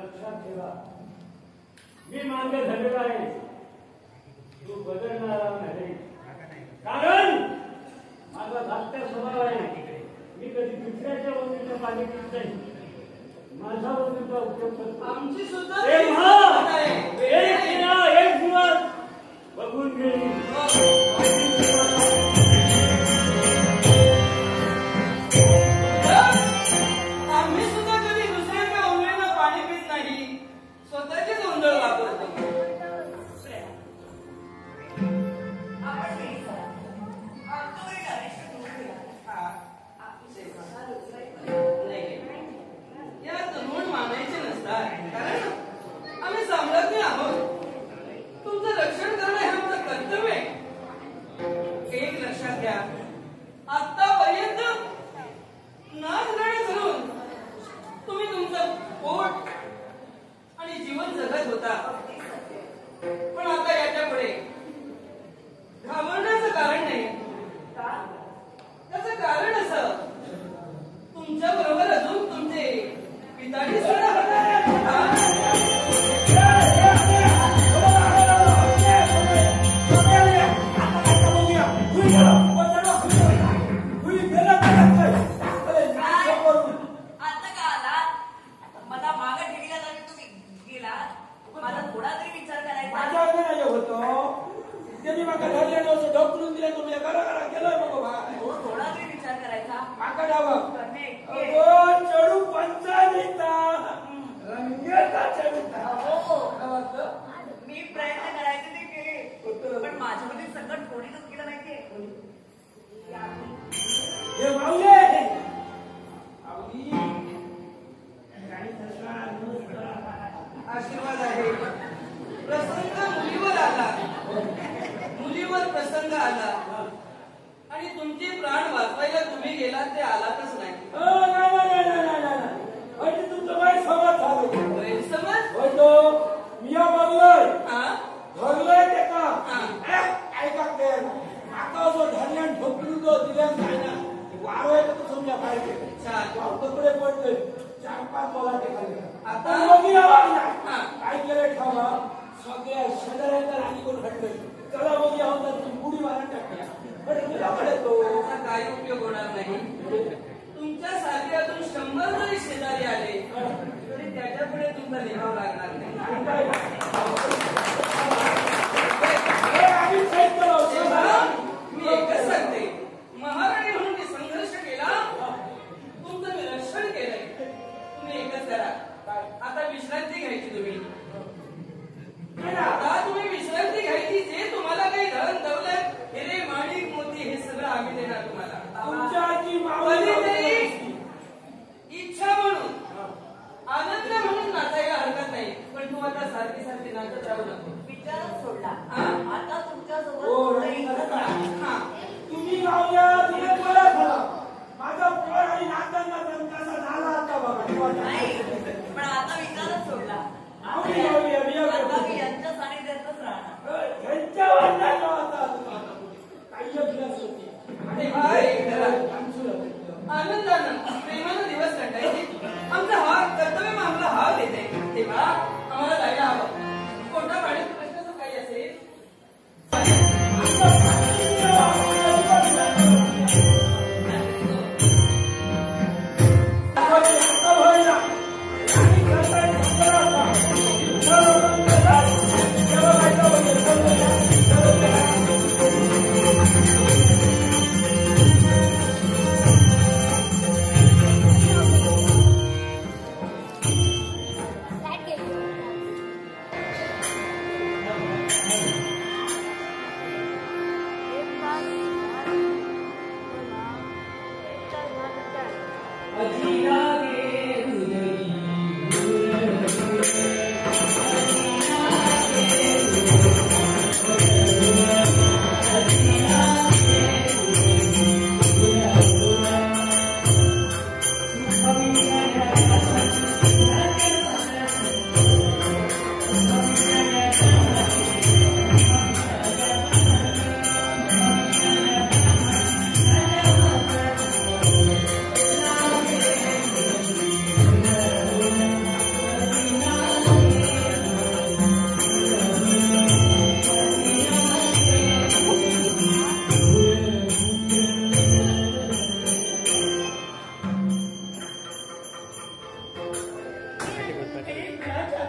लक्षात ठेवा, मी मान्य झालेला आहे, तू बदलणारा नाही. कारण माझा धाकट्या स्वभाव आहे. मी कधी दुसऱ्याच्या वंदीचं पाणी पित नाही, माझा वंदीचा उपयोग करतो. आमची सुद्धा तेव्हा एक दिवस बघून गेली. आम्ही सुद्धा कधी दुसऱ्याच्या उंबरेनं पाणी पित नाही, स्वतःचेच उंदळ वापरतो. यात ऋण मानायचे नसतात, कारण आम्ही साम्राज्ञी आहोत. तुमचं रक्षण करणं हे आमचं कर्तव्य आहे. एक लक्षात घ्या, आतापर्यंत नाचगाणे धरून तुम्ही तुमचं पोट आणि जीवन जगत होता. पण आता याच्या पुढे घाबरण्याचं कारण नाही. त्याचं कारण असं, तुमच्या बरोबर अजून तुमचे पिताजी सुद्धा आता का आला? मला मागं ठेवीला जाऊन तुम्ही गेला. मला थोडा तरी विचार करायचा. माझ्यावर नाही होतो त्यांनी माका धरले नव्हते, ढकलून दिले, तुम्ही घरा घरा केलं मग भाई थोडा तरी विचार करायचा. माका डावं करणे. चढू पंचालिता रंगेचा चढता. हो. मी प्रयत्न करायचे ते केले, पण माझ्यामध्ये संकट कोणी केलं माहितीये? हे माऊले आशीर्वाद आहे. प्रसंग मुलीवर आला, मुलीवर प्रसंग आला आणि तुमचे प्राण वाचवायला तुम्ही गेलात, ते आलातच नाही. तुमचं वाईट समज झालं. गैरसमज? होतो मिया बघलोय हा? धरलोय ते का हा. ऐका ते माका जो धरल्यान ढकलून जो दिल्यान काय ना वारो आहे तर समजा पाहिजे. छान. कपडे पडले 4-5 बोला टेकले. आता मग आवाज हा. नाही काय केलं ठावा सगळ्या शेजाऱ्यांना राणी करून हटले. चला मग या होता ती बुडी मारून टाकल्या. पण तुला पडतो त्याचा काय उपयोग होणार नाही. तुमच्या साथी अजून 100 जरी शेजारी आले तरी त्याच्या पुढे तुमचा निभाव लागणार नाही. आम्ही साहित्य तेव्हा मी एकच सांगते, महाराणी म्हणून मी संघर्ष केला, तुमचं मी रक्षण केलंय. तुम्ही एकच करा, आता विश्रांती घ्यायची. आता तुम्ही विश्रांती घ्यायची. जे तुम्हाला काही धन दौलत हिरे माणिक मोती हे सगळं आम्ही देणार तुम्हाला. तुमच्या आजी कधीतरी इच्छा म्हणून आनंद म्हणून नाचायला हरकत नाही, पण तू आता सारखी सारखी नाचत राहू नको. विचारच सोडला. हा. आता तुमच्यासोबत हो, कोणतंही घडत नाही. हा. तुम्ही गावल्या तुम्ही बरं झाला. माझा पोर आणि नातांना कसा झाला आता बघा. नाही, पण आता विचारच सोडला. आवडी आवडी आता मी यांच्या सानिध्यातच राहणार. ह्यांच्या वाटण्यात आता काही अभ्यास होती. आणि आनंदानं प्रेमानं दिवस काढायचे. आमचा हा कर्तव्य आम्हाला हाव देते. तेव्हा आम्हाला जायला हवं. कोणता पाण्याचा प्रश्न जर काही असेल होईना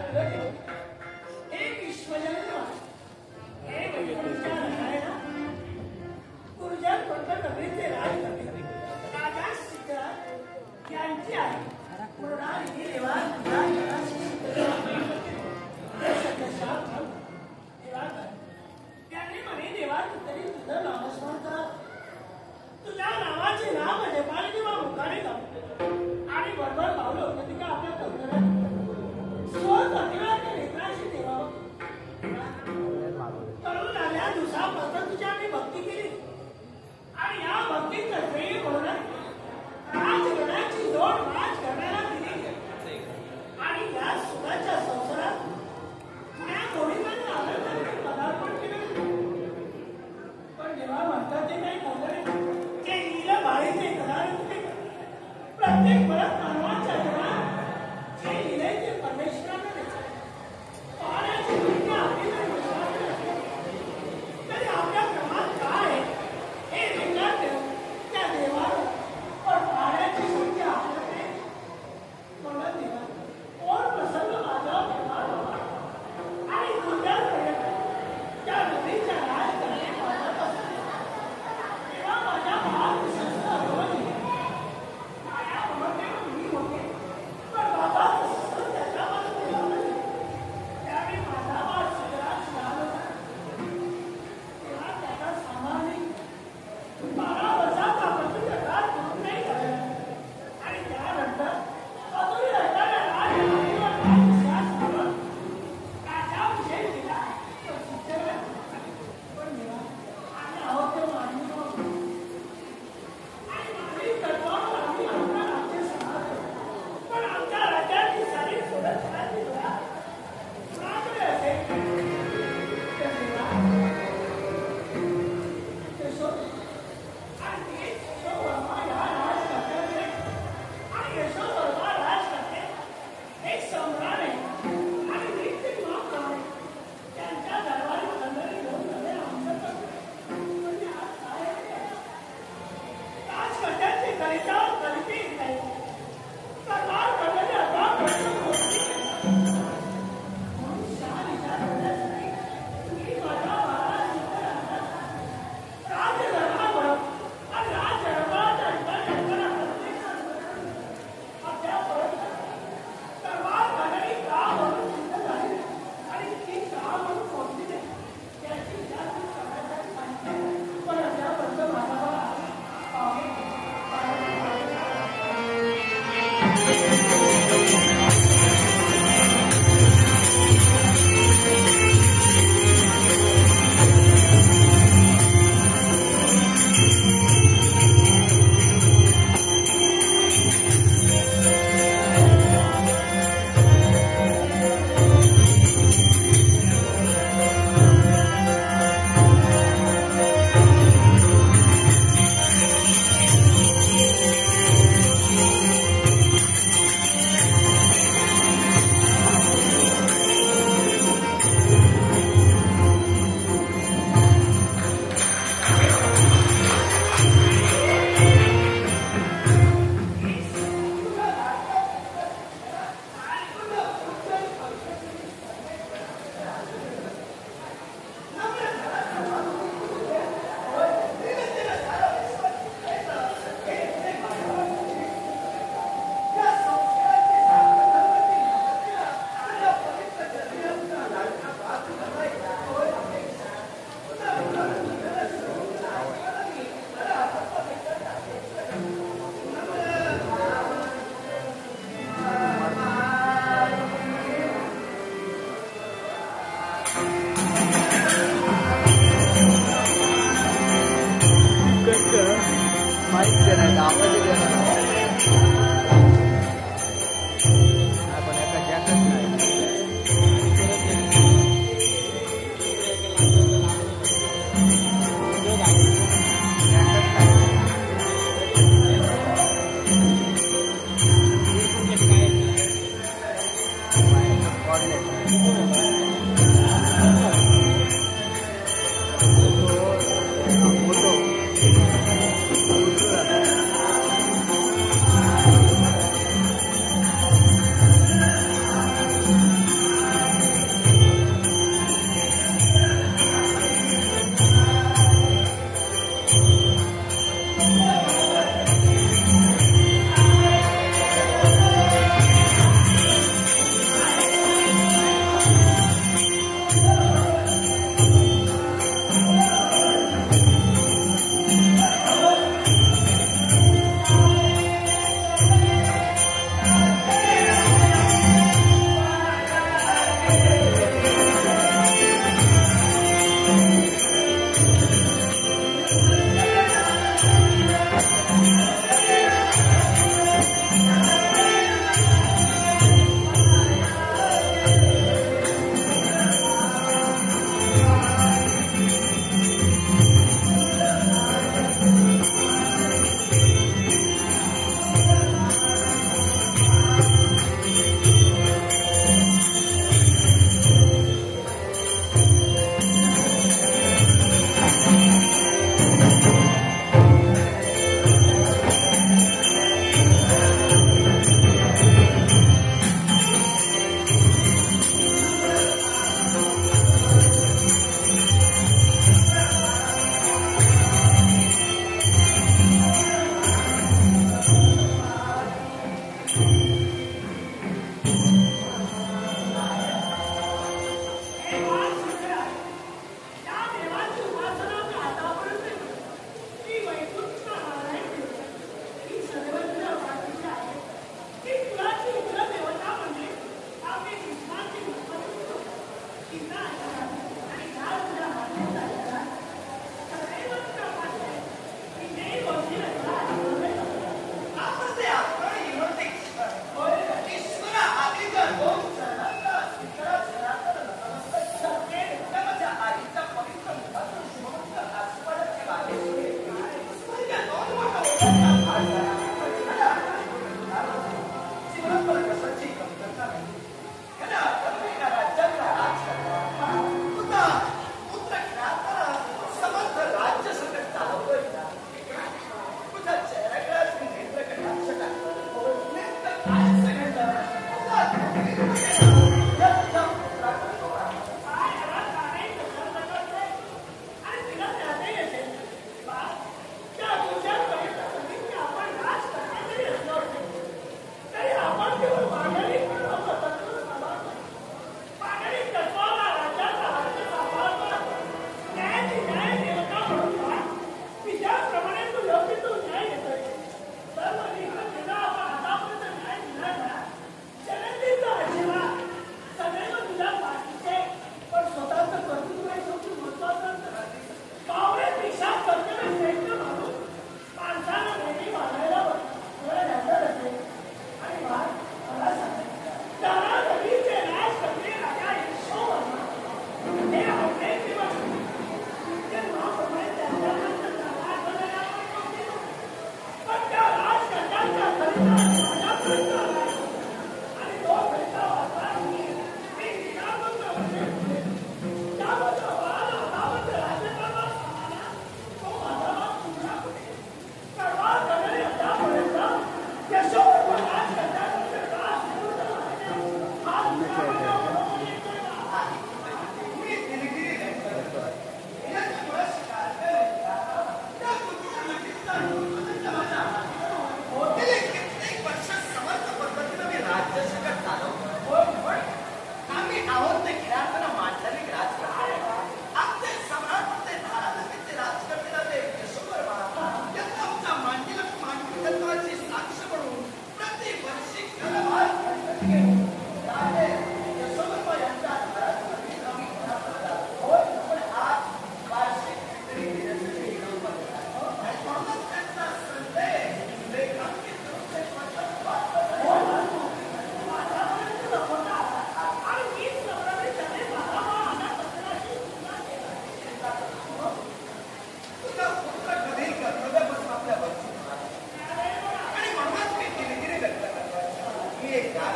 तुला देऊ. हे विश्वजन्म हे वैकुंठच्या रसायना ऊर्जा कोणत्या नगरीचे राज करते राजा सिद्धार्थ यांची आहे मृणालिनी देवा त्यांनी म्हणे देवा तरी तुझं नामस्मरण करा. तुझ्या नावाचे नाम जपाने किंवा मुखाने जाऊ आणि बरोबर पावलं होतं ती का आपल्या कौतुकात स्वतंत्र नेत्राशी देवा तरुण आल्या दिवसापासून तुझ्या आम्ही भक्ती केली आणि या भक्तीत प्रेम होणार राजगणाची जोड राजगणाला दिली आणि या सुखाच्या संसारात पुण्या कोणीकडे आनंदाने पदार्पण केलं. पण जेव्हा म्हणतात ते काही बोलले ते लिहिलं बाळीचे करार प्रत्येक परत मानवाच्या जगात जे लिहिले ते परमेश्वराने देतात. पाण्याची विद्या आपली जर विश्वास तरी आपल्या क्रमात काय हे विचार त्या देवाला पण पाण्याची संख्या आपल्याकडे म्हणत देवा कोण प्रसन्न माझ्यावर करणार बाबा आणि उद्यापर्यंत त्या नदीच्या राज करणे माझ्यात असते तेव्हा माझ्या भाग विश्वस्त होईल. माझ्या ममतेवर मी होते पण बाबा तसं त्याच्या मला देवा नाही. त्यावेळी माझा भाग सगळा छान होता तेव्हा त्याचा सामान्य 12 वर्षाचा पृथ्वीचा दूर नाही झाला आणि त्यानंतर अजूनही रटायला राजमार्गावर राजविश्वास करून राजाभिषेक केला. तो शिक्षण पण देवा आम्ही आहोत ते मानवी आहोत आणि मानवी तत्वावर आम्ही आपला राज्य सांभाळतो पण आमच्या राज्याची सारी सुरक्षाची धुरा कुणाकडे असेल तर देवा ते शोध आणि ते यशोवर्मा या राजकर्त्याकडे आणि यशोवर्मा राजकर्ते एक सम्राट आहे आणि नीतिमान आहे. त्यांच्या दरबारी मंडळी घेऊन नवे आमच्याकडे म्हणजे आज काय आहे? राजकर्त्यांची गणितावर गणिती नाही सरकार करणारे अथवा प्रश्न होती म्हणून शहा विचार करण्यासाठी मी माझ्या महाराज राजदरबार आणि राजदरबाराच्या ठिकाणी अद्यापर्यंत दरबार मंडळी का म्हणून सिद्ध झाली आणि ती का म्हणून पोहोचली नाही याची विचारपूस करण्यासाठी सांगितले पण अद्यापर्यंत माझा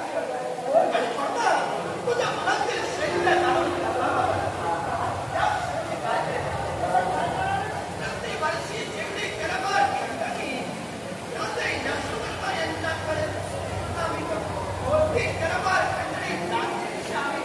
आणि फक्त तुझ्या मनातील शैल्य जाणून घ्यायला हवं. या शैली काय आहे? प्रतिवर्षी जेवढी क्रमवार ठिकाणी त्याचे यशोधर्मा यांच्याकडे आम्ही करतो. ती क्रमवार मंडळी जातीशी आम्ही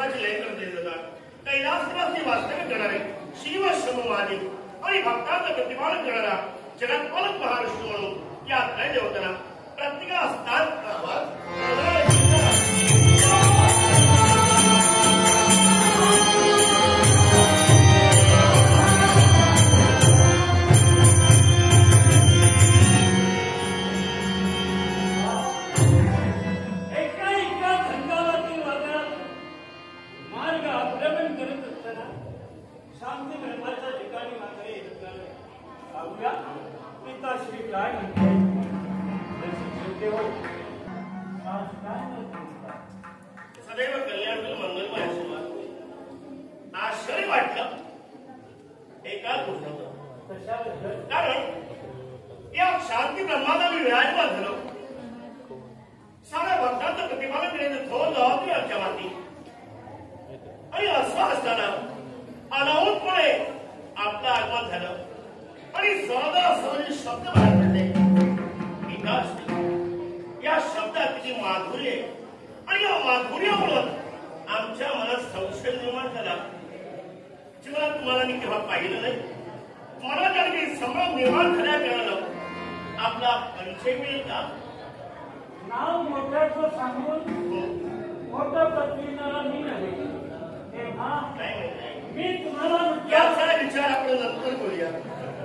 विश्वाची लय करते जातात कैलासवासी वास्तव्य करणारे शिव शंभुवादी आणि भक्तांचं प्रतिपादन करणारा जगात पालक महाविष्णू म्हणून या त्रय देवतांना प्रत्येका स्थान सदैव कल्याण मंगलमय आशीर्वाद आश्चर्य वाटलं एका गोष्टीचं कारण या शांती ब्रह्माचा मी विराजमान झालो साऱ्या भक्तांचं प्रतिपादन करण्याचं थोर जबाबदारी आमच्या माती आणि असं असताना अनाहूतपणे आपलं आगमन झालं आणि सहजासहजी शब्द बाहेर पडले विकास या शब्दात किती माधुर्य आणि या माधुर्यामुळे आमच्या मनात संशय निर्माण झाला जीवनात तुम्हाला मी केव्हा पाहिलं नाही मला कारण संभ्रम निर्माण झाल्या कारणानं आपला परिचय मिळेल का नाव मोठ्याचं सांगून मोठं पत्नीला मी नाही मी तुम्हाला याचा विचार आपण नंतर करूया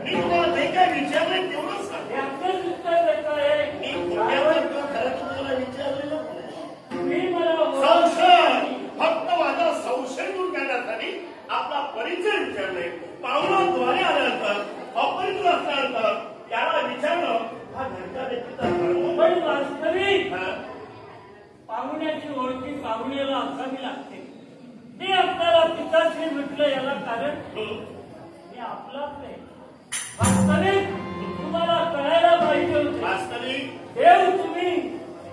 मी तुम्हाला जे काय विचारलंय तेवढंच सांगते याचंच उत्तर देत आहे मी खरं तुम्हाला विचारलेलं तुम्ही मला संशय फक्त माझा संशय दूर करण्यासाठी आपला परिचय विचारले पाहुणाद्वारे आल्यानंतर अपरिचित असल्यानंतर त्याला विचारणं हा घरच्या व्यक्तीचा धर्म पण वास्तविक पाहुण्याची ओळखी पाहुण्याला असावी लागते ते आपल्याला पिताश्री म्हटलं याला कारण मी आपलाच नाही वास्तविक तुम्हाला कळायला पाहिजे होते वास्तविक देव तुम्ही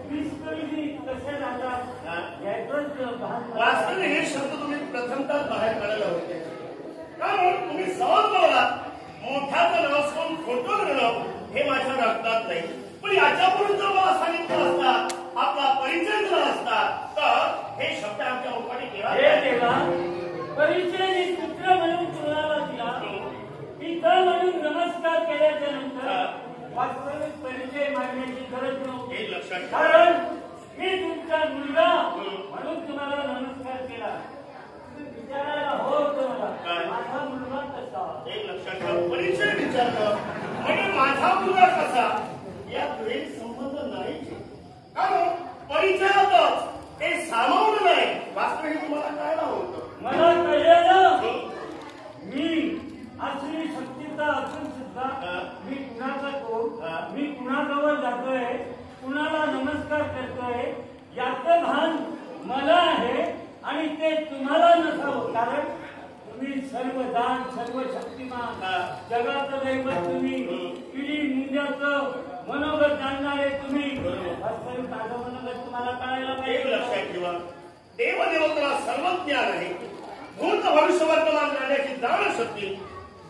विस्कळीने कसे राहतात याचंच भान वास्तविक हे शब्द तुम्ही प्रथमतः बाहेर काढायला होते कारण तुम्ही सहज बोला मोठ्याचं नाव सोडून खोटं घेणं हे माझ्या रक्तात नाही पण याच्यापुढे जर मला सांगितलं असता आपला परिचय दिला असता तर हे शब्द आमच्या मुखाने हे देवा परिचय मी पुत्र म्हणून तुम्हाला दिला पिता म्हणून नमस्कार केल्याच्या नंतर वास्तविक परिचय मागण्याची गरज नव्हती हे लक्षात कारण मी तुमचा मुलगा म्हणून तुम्हाला नमस्कार केला विचारायला हो तुम्हाला माझा मुलगा कसा हे लक्षात ठेवा परिचय विचारलं म्हणजे माझा मुलगा कसा या द्वैत संबंध नाही कारण परिचयातच हे सामावलं नाही वास्तविक तुम्हाला कळायला होतं मला कळलेलं मी असली शक्तीचा असून सुद्धा मी कुणाचा कोण मी कुणाजवळ जातोय कुणाला नमस्कार करतोय याचं भान मला आहे आणि ते तुम्हाला नसावं कारण तुम्ही सर्व दान सर्व शक्तिमान जगाचं दैवत तुम्ही पिढी मुंड्याचं मनोगत जाणणारे तुम्ही वास्तविक माझं मनोगत तुम्हाला कळायला एक पाहिजे लक्षात ठेवा देवदेवताला सर्व ज्ञान आहे भूत भविष्य वर्तमान जाण्याची जाण शक्ती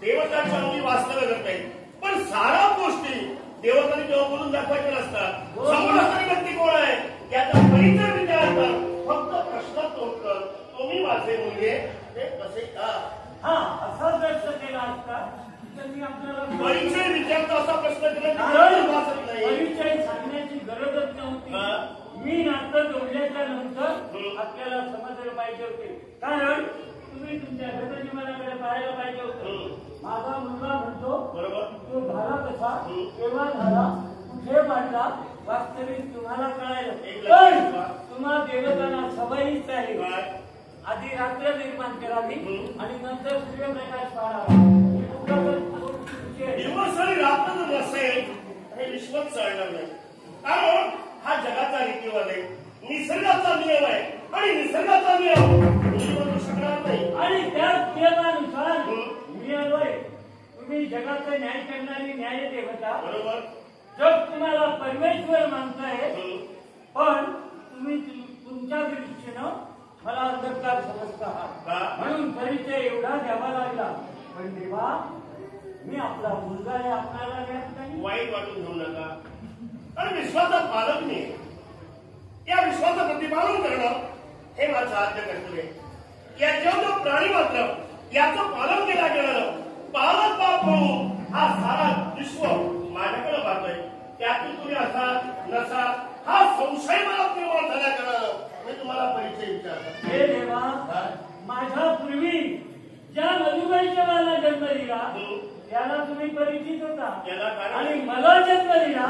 देवताच्या अंगी वास्तव्य करते पण सारा गोष्टी देवतांनी जेव्हा बोलून दाखवायच्या नसतात समोर असणारी व्यक्ती कोण आहे याचा परिचय विचारतात फक्त प्रश्नाचं उत्तर तुम्ही माझे मुलगे ते कसे का हा असा व्यक्त केला असता तर मी आपल्याला परिचय विचारतो असा प्रश्न कारण वाचत नाही परिचय सांगण्याची गरजच नव्हती मी नातं जोडल्याच्या नंतर आपल्याला समजलं पाहिजे होते कारण तुम्ही तुमच्या घटजीवनाकडे पाहायला पाहिजे होतं माझा मुलगा म्हणतो बरोबर तो झाला कसा केव्हा झाला कुठे मांडला वास्तविक तुम्हाला कळायला पण तुम्हा देवतांना सवयीच आहे आधी रात्र निर्माण करावी आणि नंतर सूर्यप्रकाश पाडावा दिवस आणि रात्र जर नसेल हे विश्वच चालणार नाही कारण हा जगाचा रीतीवाद आहे निसर्गाचा नियम आहे आणि निसर्गाचा नियम बदलू शकणार नाही आणि त्याच नियमानुसार मिळालोय तुम्ही जगाचा न्याय करणारी न्याय देवता बरोबर जग तुम्हाला परमेश्वर मानताय पण तुम्ही तुमच्या दृष्टीनं मला अंधकार समजता आहात म्हणून परिचय एवढा द्यावा लागला पण देवा मी आपला मुलगा आहे आपल्याला द्यायचं नाही वाईट वाटून घेऊ नका कारण विश्वाचा पालक मी या विश्वाचं प्रतिपादन करणं हे माझं आद्य कर्तव्य याच्यावर जो प्राणी मात्र याचं पालन केला गेलं पालक बाप म्हणून हा सारा विश्व माझ्याकडे पाहतोय त्यातून तुम्ही असाल नसाल हा संशय मला निर्माण झाला कारण मी तुम्हाला परिचय विचारतो हे देवा माझ्या पूर्वी ज्या मधुबाईच्या मला जन्म दिला त्याला तुम्ही परिचित होता याला काय? आणि मला जन्म दिला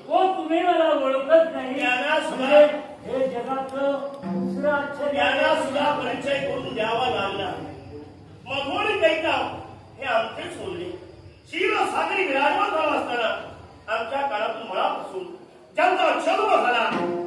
तो तुम्ही मला ओळखत नाही त्याला सुद्धा- म्हणजे हे जगातलं दुसरं आश्चर्य त्यांना सुद्धा परिचय करून द्यावा लागला मधुवणी कैकाव हे आमचेच बोलले क्षीरसागरी विराजमान झाला असताना आमच्या काळातून मळापासून ज्यांचा जन्म झाला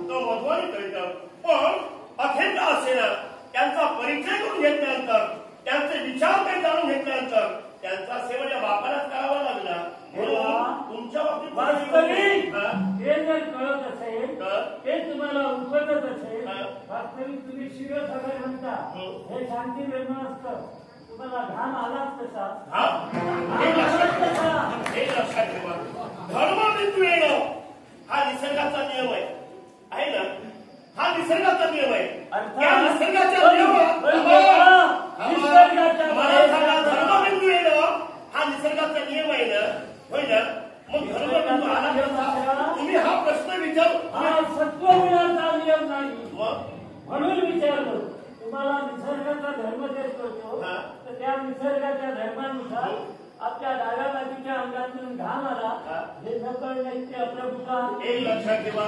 तो मधुवणी कैकाव पण अखेरचा असेना त्यांचा परिचय करून घेतल्यानंतर त्यांचे विचार काही जाणून घेतल्यानंतर त्यांचा सेवा या बापालाच करावा लागला म्हणून तुमच्या बाबतीत वास्तविक हा? हे जर कळत असेल हा? ते तुम्हाला उपजत असेल हा? वास्तविक तुम्ही क्षीरसागर म्हणता हे शांती निर्माण असतं तुम्हाला घाम आलाच कसा हा? हे लक्षात ठेवा धर्मबिंदू येणं हा निसर्गाचा नियम आहे ना हा निसर्गाचा नियम आहे त्या निसर्गाच्या नियमात मला सांगा धर्मबिंदू येणं हा निसर्गाचा नियम आहे ना होय ना मग धर्मबिंदू आला कसा तुम्ही हा प्रश्न विचारू हा सत्वगुणाचा नियम नाही मग म्हणून विचारलो तुम्हाला निसर्गाचा धर्म जर करतो हा. तर त्या निसर्गाच्या धर्मानुसार आपल्या डाव्या बाजूच्या अंगातून घाम आला हा. हे न कळण्याची ते अप्रभुता एक लक्षात ठेवा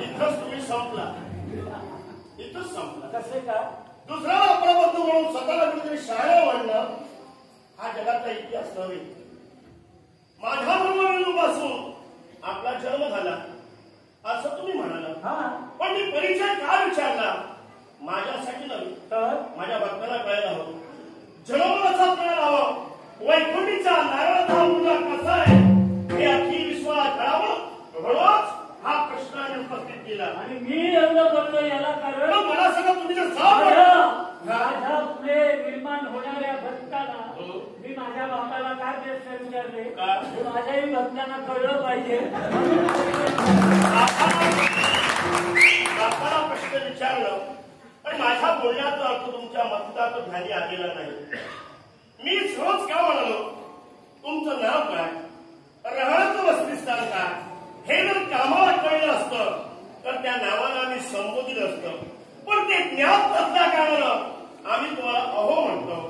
इथंच तुम्ही संपला इथंच संपला कसे का दुसरा अप्रबुद्ध म्हणून स्वतःला कुठेतरी शाळा वाढणं हा जगातला इतिहास नव्हे माझ्या जन्मबिंदूपासून आपला जन्म झाला असं तुम्ही म्हणाला हा पण मी परिचय का विचारला माझ्यासाठी नव्हे तर माझ्या भक्ताला कळायला हवं जन्माचा कळायला हवं वैकुंठीचा नारळाचा मुलगा कसा आहे हे अखिल विश्वाला कळावं म्हणूनच हा प्रश्न उपस्थित केला आणि मी एवढं बोललो याला कारण मग मला सगळं तुम्ही जर माझ्या पुढे निर्माण होणाऱ्या भक्ताला मी माझ्या बापाला काय प्रश्न विचारले का? हे माझ्याही भक्तांना कळलं पाहिजे बापाला प्रश्न विचारलं पण माझ्या बोलण्याचा अर्थ तुमच्या मतात ध्यानी आलेला नाही मी सहज का म्हणालो तुमचं नाव काय राहण्याचं वसतिस्थान काय हे जर कामाला कळलं असतं तर त्या नावाला आम्ही संबोधित असतं पण ते ज्ञात नसल्या कारणानं आम्ही तुम्हाला अहो म्हणतो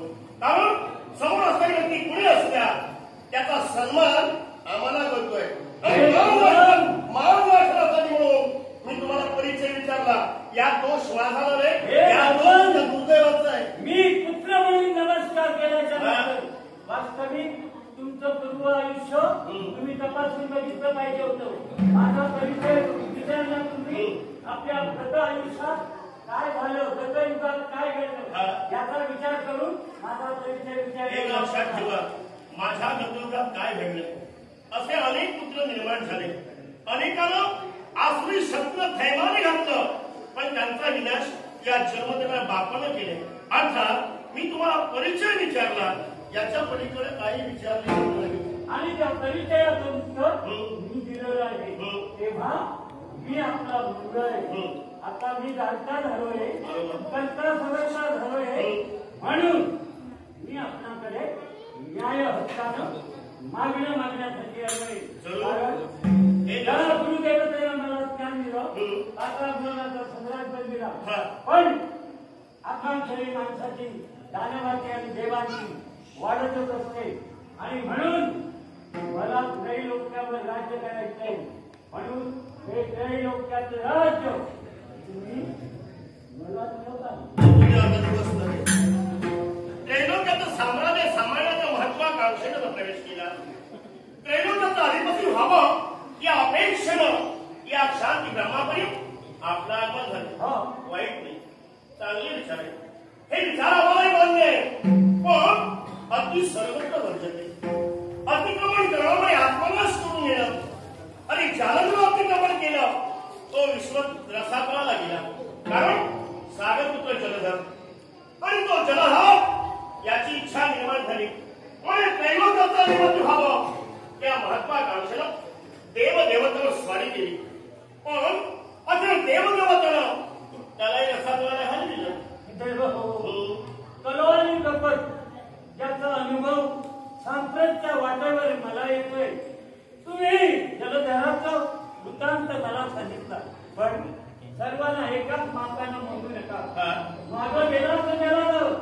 कारण समोर असणारी व्यक्ती कुणी असल्या त्याचा सन्मान आम्हाला करतोय मानवासाठी म्हणून मी तुम्हाला परिचय विचारला या दोष माझा नव्हे या दोष दुर्दैवाचा आहे मी पुत्र म्हणून नमस्कार केल्याच्या नंतर वास्तविक तुमचं पूर्व आयुष्य तुम्ही तपासून बघितलं पाहिजे होतं माझा परिचय विचारला तुम्ही आपल्या गत आयुष्यात काय झालं गत युगात काय घडलं याचा विचार करून माझा परिचय एक लक्षात विचार ठेवा माझ्या गतयुगात काय घडलं असे अनेक पुत्र निर्माण झाले अनेकांना आसुरी शस्त्र थैमाने घातलं पण त्यांचा विनाश या जन्मदेवाच्या बापानं केले अर्थात मी तुम्हाला परिचय विचारला याच्या पलीकडे काही विचारले नाही आणि त्या परिचयाचं उत्तर मी दिलेलं आहे तेव्हा मी आपला मुलगा आहे आता मी जाणता झालोय करता समजता झालोय म्हणून मी आपणाकडे न्याय हक्कानं मागणं मागण्यासाठी आलोय कारण ज्या गुरुदेवतेनं मला ज्ञान दिलं आता गुणाचा सम्राट दिला पण आकांक्षी माणसाची दानवाची आणि देवाची वाढतच असते आणि म्हणून मला त्रैलोक्यावर राज्य करायचं आहे म्हणून हे त्रैलोक्याचं राज्य तुम्ही मला त्रैलोक्याचं साम्राज्य सांभाळण्याच्या महत्वाकांक्षेनं प्रवेश केला त्रैलोक्याचं अधिपती व्हावं या अपेक्षेनं या शांती ब्रह्मापर्यंत आपलं आगमन झालं वाईट नाही चांगले विचार आहे हे विचार आम्हालाही मान्य आहे पण अगदी सर्वत्र वर्जते अतिक्रमण करणं म्हणजे आत्मनाश करून घेणं आणि ज्याला जो अतिक्रमण केलं तो विश्व रसातळाला गेला कारण सागरपुत्र जलधर आणि तो जलधर याची इच्छा निर्माण झाली म्हणजे त्रैलोक्याचा अधिपती व्हावं त्या महत्वाकांक्षेला देवदेवतेवर स्वारी केली पण असे देवदेवतेनं त्यालाही रसातळाला घालून दिलं एकाच मापानं मोजू नका. हा. माझं गेलं तर गेलं,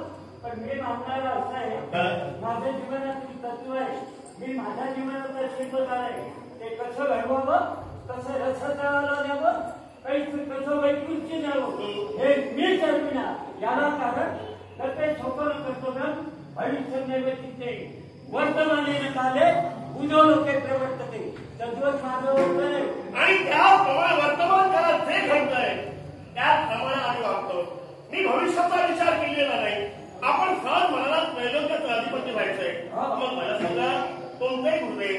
पण मी मानणारा असं आहे, हा. माझ्या जीवनातील तत्व आहे, मी माझ्या जीवनाचा शिल्पकार आहे. ते कसं घडवावं, कसं रसताला द्यावं, कसं वैकृष्य द्यावं, हे मी ठरविणार. याला कारण तर ते छोकन कर्तव्य भविष्य नैवेद्य वर्तमाने काले उद्यो लोके प्रवर्तते. तद्वत माझं होत आहे. आणि त्याप्रमाणे वर्तमान काळात जे घडतंय त्याप्रमाणे आम्ही वागतो. मी भविष्याचा विचार केलेला नाही. आपण सहज मनात त्रैलोक्याचं अधिपती व्हायचंय. मग मला सांगा, कोणतेही गुरुदेव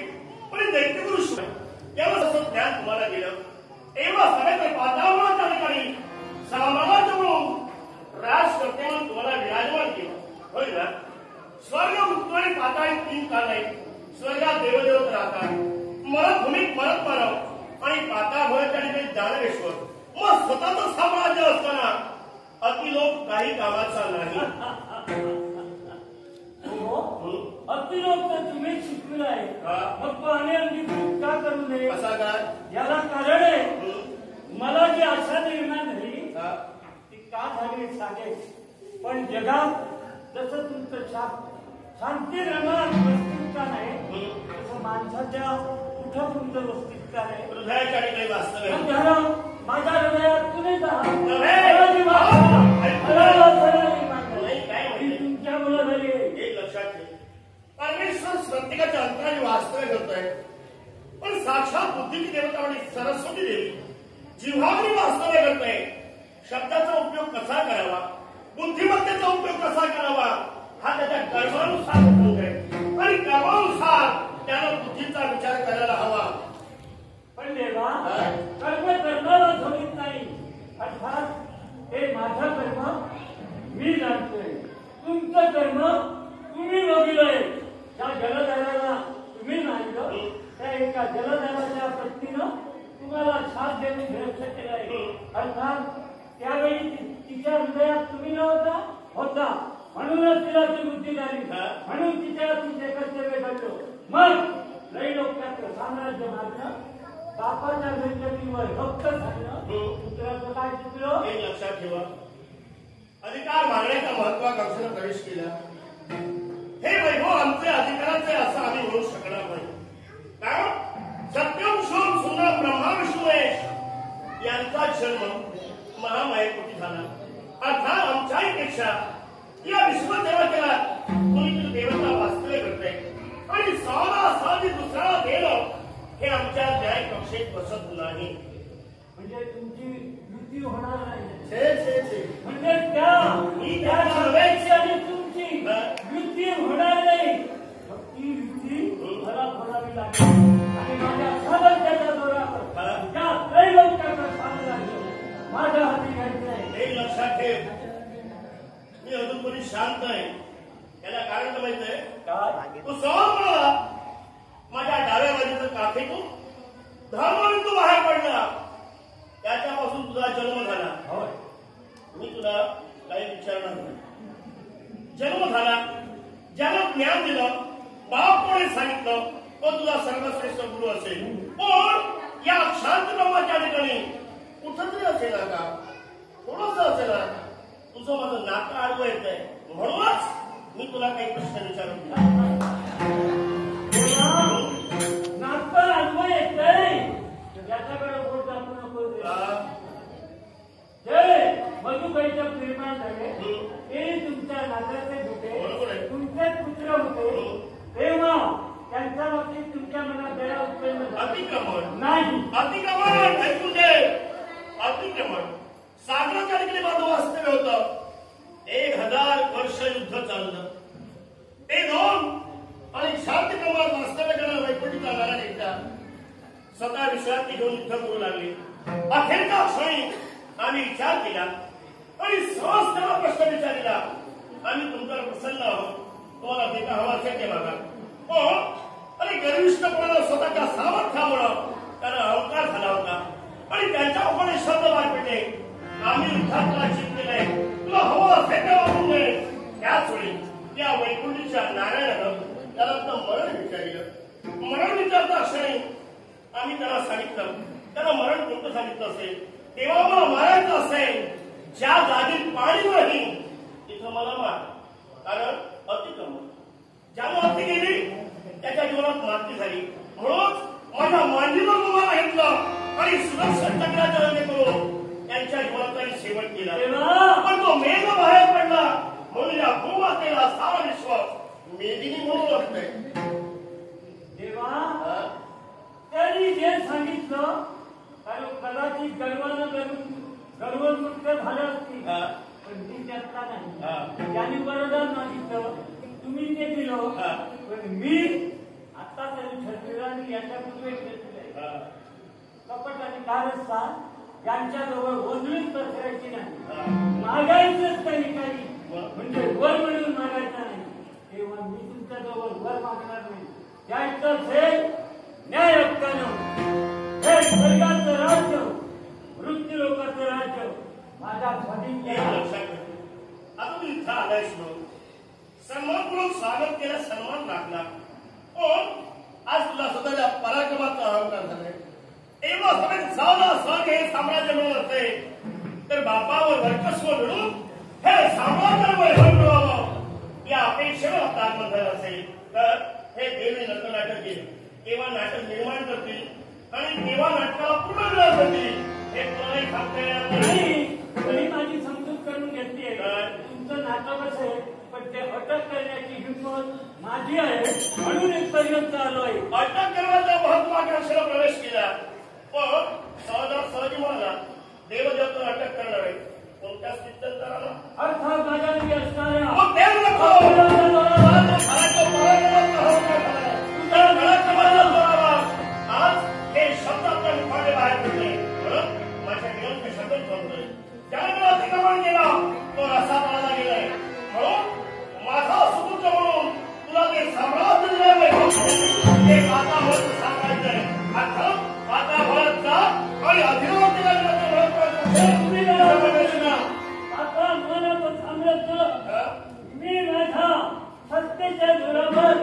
पण दैत्यपुरुष तेव्हा तसं ज्ञान तुम्हाला गेलं, तेव्हा सगळे पाताळाच्या ठिकाणी सामानाच्या म्हणून राज करते म्हणून तुम्हाला विराजमान केलं, होय ना? स्वर्ग, मृत्यू आणि पाताळी तीन काळ नाही. स्वर्गात देवदेवत राहतात, मरत भूमीत मरत मानव आणि पाताळभराच्या ठिकाणी दानवेश्वर. मग स्वतःच साम्राज्य असताना अतिलोक काही कामाचा नाही. अतिलोक तर तुम्ही शिकविला आहे, मग तो आणि अंगीकृत का करू नये? असा काय? याला कारण आहे, मला जी आशा निर्माण झाली ती का झाली सांगेल. पण जगात जसं तुमचं शांती रमात वस्तिकता नाही, तसं माणसाच्या कुठं तुमचं वस्तिकता नाही. हृदयाच्या ठिकाणी वास्तव्य माझ्या हृदयात तुम्हीच आहात. तुमच्या मुलं झाली. एक लक्षात ठेव, परमेश्वर प्रत्येकाच्या अंतराने वास्तव्य करतोय. पण साक्षात बुद्धीची देवता म्हणजे सरस्वती देवी जिव्हाग्री वास्तव्य करतोय. शब्दाचा उपयोग कसा करावा, बुद्धिमत्तेचा उपयोग कसा करावा, हा त्याच्या कर्मानुसार उपयोग आहे. आणि कर्मानुसार त्याला बुद्धीचा विचार करायला हवा. पण देवा, कर्म कर्माला सोडित नाही. अर्थात हे माझं कर्म मी जाणतोय, तुमचं कर्म तुम्ही बघितलंय. त्या जलधाराला तुम्ही मानलं, त्या एका जलधाराच्या पत्नीनं तुम्हाला साथ देऊन श्रेष्ठ केलं आहे. अर्थात त्यावेळी तिच्या हृदयात तुम्ही नव्हता होता, म्हणूनच तिला ती बुद्धी झाली, म्हणून तिच्या तुझे कर्तव्य घडलं. मग त्रैलोक्याचं साम्राज्य मागणं, बापाच्या गणपतीवर भक्त झालं, पुत्राचं काय चुकलं? एक लक्षात ठेवा, अधिकार मागण्याच्या महत्वाकांक्षेनं प्रवेश केला. हे वैभव आमचे अधिकाराचे असं आम्ही म्हणू शकणार नाही. कारण सत्यम शोम सुंदर ब्रह्मा विष्णू महेश यांचा जन्म महामायेपोटी झाला. अर्थात आमच्याहीपेक्षा या विश्वदेवतेला कोणीतरी देवता वास्तव्य करते आणि सहजासहजी दुसऱ्याला देणं हे आमच्या न्याय कक्षेत बसत नाही. म्हणजे तुमची युती होणार नाही. म्हणजे त्या सर्वांची आणि तुमची युती होणार नाही. ती युती मला खोलावी लागेल आणि माझ्या सामर्थ्याच्या जोरावर त्या त्रैलोक्याचं साम्राज्य माझ्या हाती घ्यायचं आहे. एक लक्षात ठेव, मी अजूनपर्यंत शांत आहे. याला कारण माहित आहे काय? तू सहज म्हणा माझ्या डाव्या बाजूचं काठीतून धर्मबिंदू बाहेर पडला, त्याच्यापासून तुझा जन्म झाला. होय, मी तुला काही विचारणार नाही. जन्म झाला, ज्याला ज्ञान दिलं, बाप कोणी सांगितलं, तो तुझा सर्वश्रेष्ठ गुरु असेल. पण या शांत ब्रह्माच्या ठिकाणी कुठंतरी असेल का, थोडस असेल, तुझं माझं नातं आडवं येत आहे. म्हणूनच मी तुला काही प्रश्न विचारतो. नातं आडवं येतंय, त्याच्याकडे बोट दाखवू नको. जय मधुबाईच्या निर्माण झाले, ते तुमच्या नात्याचे होते, तुमचेच पुत्र होते, तेव्हा त्यांच्या बाबतीत तुमच्या मनात दया उत्पन्न झाली. अतिक्रमण नाही. अतिक्रमण ऐकून घे. अतिक्रमण सागराच्या ठिकाणी माझं वास्तव्य होतं. 1000 वर्ष युद्ध चाललं. ते 2 आणि शांती प्रमाणात वास्तव्य करणारा वैकुंठीचा नारायण एकटा स्वतः विश्रांती घेऊन युद्ध करू लागले. अखेरच्या क्षणी आम्ही विचार केला आणि सहज त्याला प्रश्न विचारला, आम्ही तुमच्यावर प्रसन्न आहोत, तुम्हाला जे का हवा असेल ते मागा. पण आणि गर्विष्ठपणानं स्वतःच्या सामर्थ्यामुळे त्याला अहंकार झाला होता आणि त्यांच्या उपने शब्द बाहेर पडले, आम्ही युद्धात तुला जिंकलेलं आहे, तुला हवं असेल ते वागून दे. त्याच वेळी त्या वैकुंठीच्या नारायणानं त्याला मरण विचारलं. मरण विचारता क्षणी आम्ही त्याला सांगितलं, त्याला मरण कोणतं सांगितलं असेल तेव्हा मला मारायचं असेल ज्या जागेत पाणी नाही तिथं मला मार, कारण अतिक्रमण ज्यानं हत्ती केली त्याच्या जीवनात माती झाली. म्हणून माझ्या मांडीवर तुम्हाला घेतलं आणि सुरक्षित चक्राच्या रंगे करून त्यांच्या जीवनाचा शेवट केला. पण तो मेघ बाहेर पडला म्हणून या भूमातेला सारा विश्व मेदिनी म्हणून वाटतंय. देवा त्यांनी जे सांगितलं कारण कदाचित गर्वमुक्त झालं असतील, पण मी त्यातला नाही. त्यांनी वरदान मागितलं तुम्ही ते दिलं, पण मी आता तरी ठरलेलं आणि याच्यापूर्वी घेतलेलं कपट आणि कारस्थान यांच्याजवळ ओझळीत पसरायची नाही, मागायचंच तरी काही म्हणजे वर मिळून मागायचं नाही. तेव्हा मी तुमच्याजवळ वर मागणार नाही. त्याचं झेल न्याय हक्कानं हे स्वर्गाचं राज्य मृत्यू लोकांचं राज्य माझ्या स्वाधीन केलं. लक्षात ठेव. आता तू इथं आलायस म्हणून सन्मानपूर्वक स्वागत केलं, सन्मान राखला. पण आज तुला स्वतःच्या पराक्रमाचा अहंकार झालाय. तेव्हा सगळ्यात जाऊन स्वर्ग हे साम्राज्य मिळून असते तर बापावर वर्चस्व मिळून हे साम्राज्य वैभव मिळवावं या अपेक्षेवर आपलं आगमन झालं असेल तर हे देवी नटनाटक केले. तेव्हा नाटक निर्माण करतील आणि तेव्हा नाटकाला पूर्ण विरोध करतील. हे कोणाही सांगता येणार नाही. तरी माझी समजूत करून घेतली तुमचं नाटकच आहे, पण ते अटक करण्याची हिंमत माझी आहे म्हणून इथपर्यंत आलोय. अटक करण्याच्या महत्वाकांक्षेला प्रवेश केला, पण सहजासहजी म्हणाला देवदेवता अटक करणार आहे. कोणत्या स्थित्यंतराला अर्थात माझ्या असणाऱ्या मग देव नको आज हे शब्द आपल्या मुखाने बाहेर पडले म्हणून माझ्या विरोध शब्द करतोय. ज्याने मला अतिक्रमण केला तो रसा पाळला गेलाय. म्हणून माझा सुपुत्र म्हणून तुला ते साम्राज्य दिलं पाहिजे. ते वातावरण सांगायचं आहे. आता वातावरण जा आणि अधिरावती आता मनाचं साम्राज्य मी माझ्या सत्तेच्या जोरावर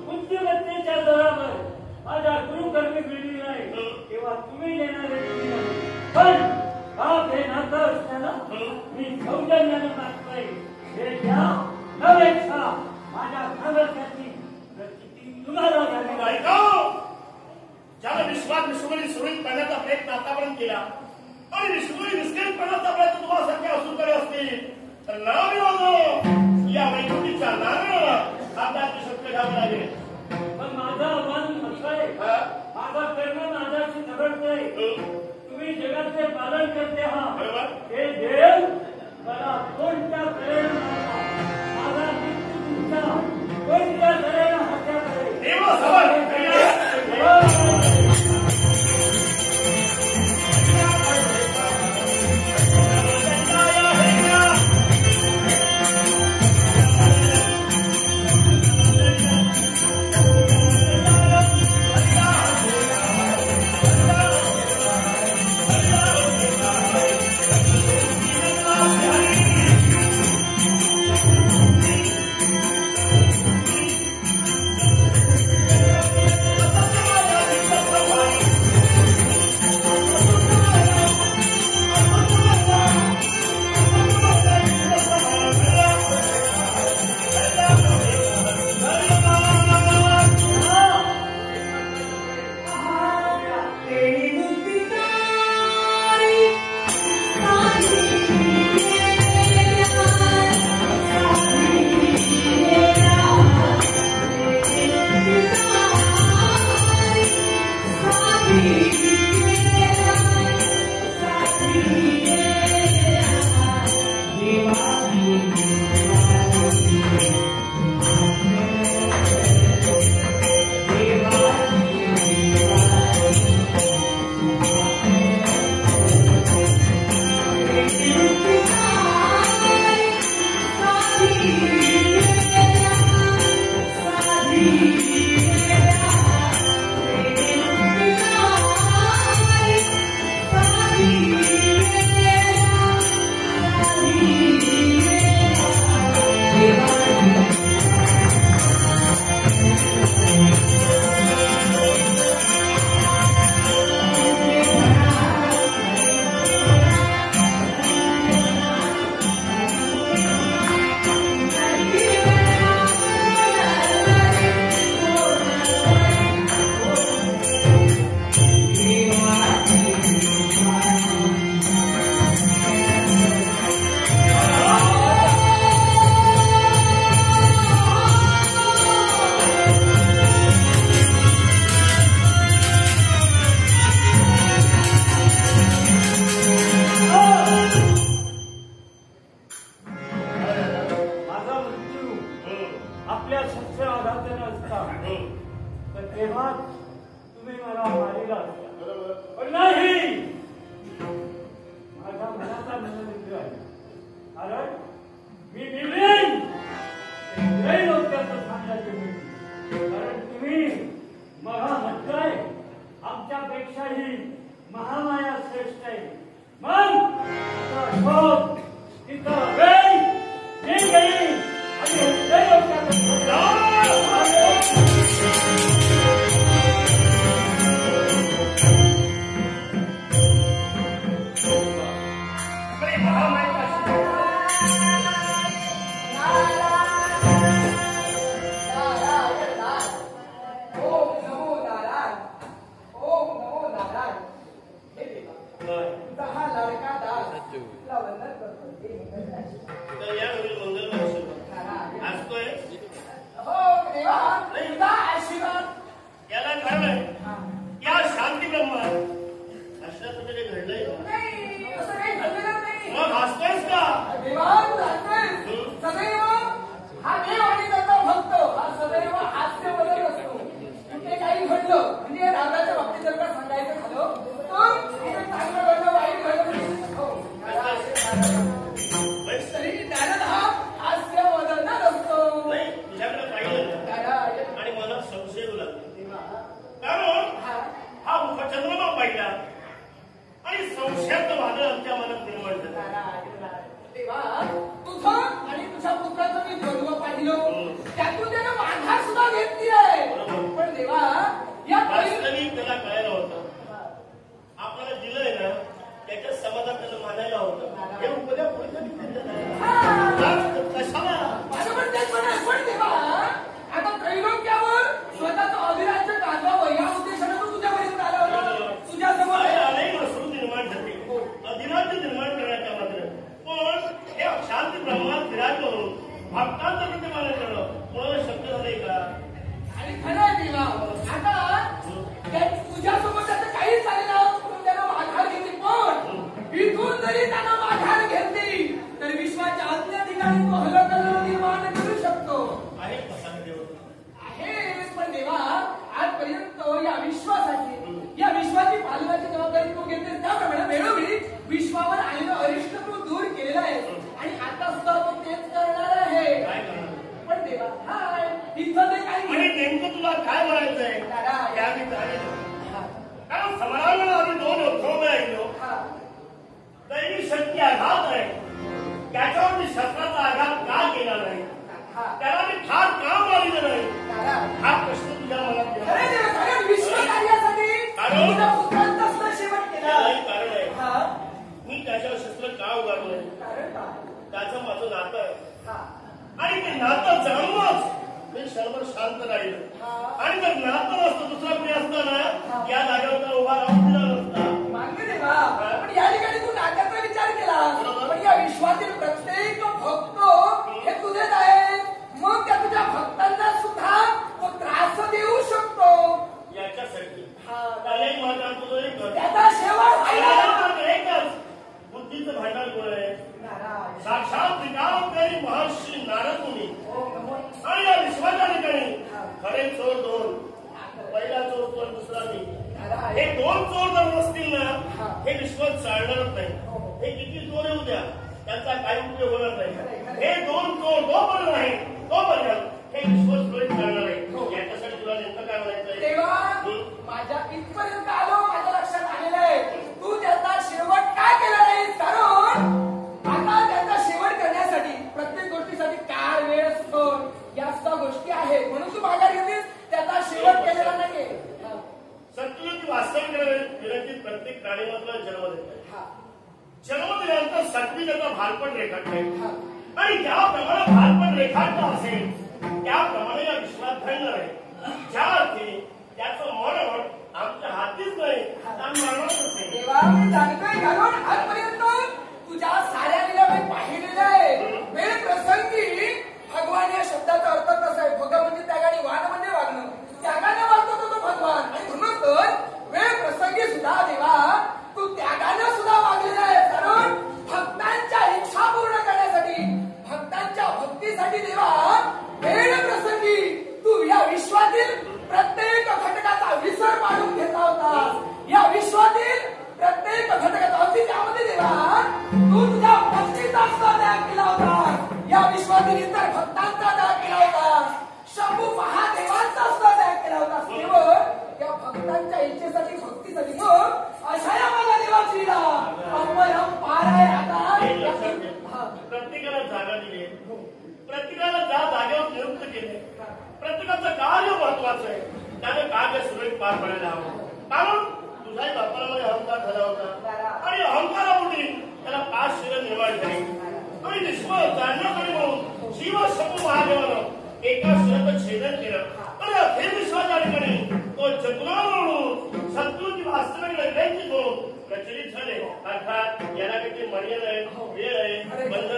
बुद्धिमत्तेच्या जोरावर माझ्या गुरुकर्मी मिळली नाही तेव्हा तुम्ही देणारे पण बाप हे नातं असताना मी सौजन्यानं मागतोय. हे घ्या नवेक्षा माझ्या सामर्थ्याची प्रचिती तुम्हाला घ्यावी. ऐका, ज्याला विश्वात विश्वगुरी सुरळीत करण्याचा प्रयत्न आतापर्यंत केला आणि विश्वगुरी विस्कळीत करण्याचा प्रयत्न तुम्हाला सध्या असून असतील तर नाव या वैकुंठीच्या नावाला हाताची शक्य घ्यावं लागेल. पण माझं आव्हान असं आहे, माझा कर्म माझ्याशी झगडतोय. तुम्ही जगाचे पालन करते आहात. बरोबर. हे देव तेव्हा तुम्ही मला मारिला असता. बरोबर. पण नाही, माझ्या मनाचा मनमित्र आहे. कारण मी निर्णय लोकांचं सांगायचे मी. कारण तुम्ही महामंत्राय आमच्यापेक्षाही महामाया श्रेष्ठ आहे. मग तिथं वेळ मी गेली आणि देवा वेळ प्रसंगी तू या विश्वातील प्रत्येक घटकाला प्रत्येकाला जागा दिली प्रत्येकाला ज्या जागेवर नियुक्त केले प्रत्येकाचं कार्य महत्वाचं आहे त्याने कार्य सुरळीत पार पडायला हवं कारण तुझ्याही बापाला मध्ये अहंकार झाला होता आणि अहंकारापोटी त्याला 5 शिरं निर्माण झाली आणि विश्व जाणण्याकडे म्हणून शिव शंभू महादेवानं एका शिराचं छेदन केलं आणि अखेर विश्वाच्या ठिकाणी तो जगुनार म्हणून सत्कृती वास्तविक नैवेद्य म्हणून प्रचलित झाले अर्थात याला काही मर्यादा आहे वेळ आहे बंधन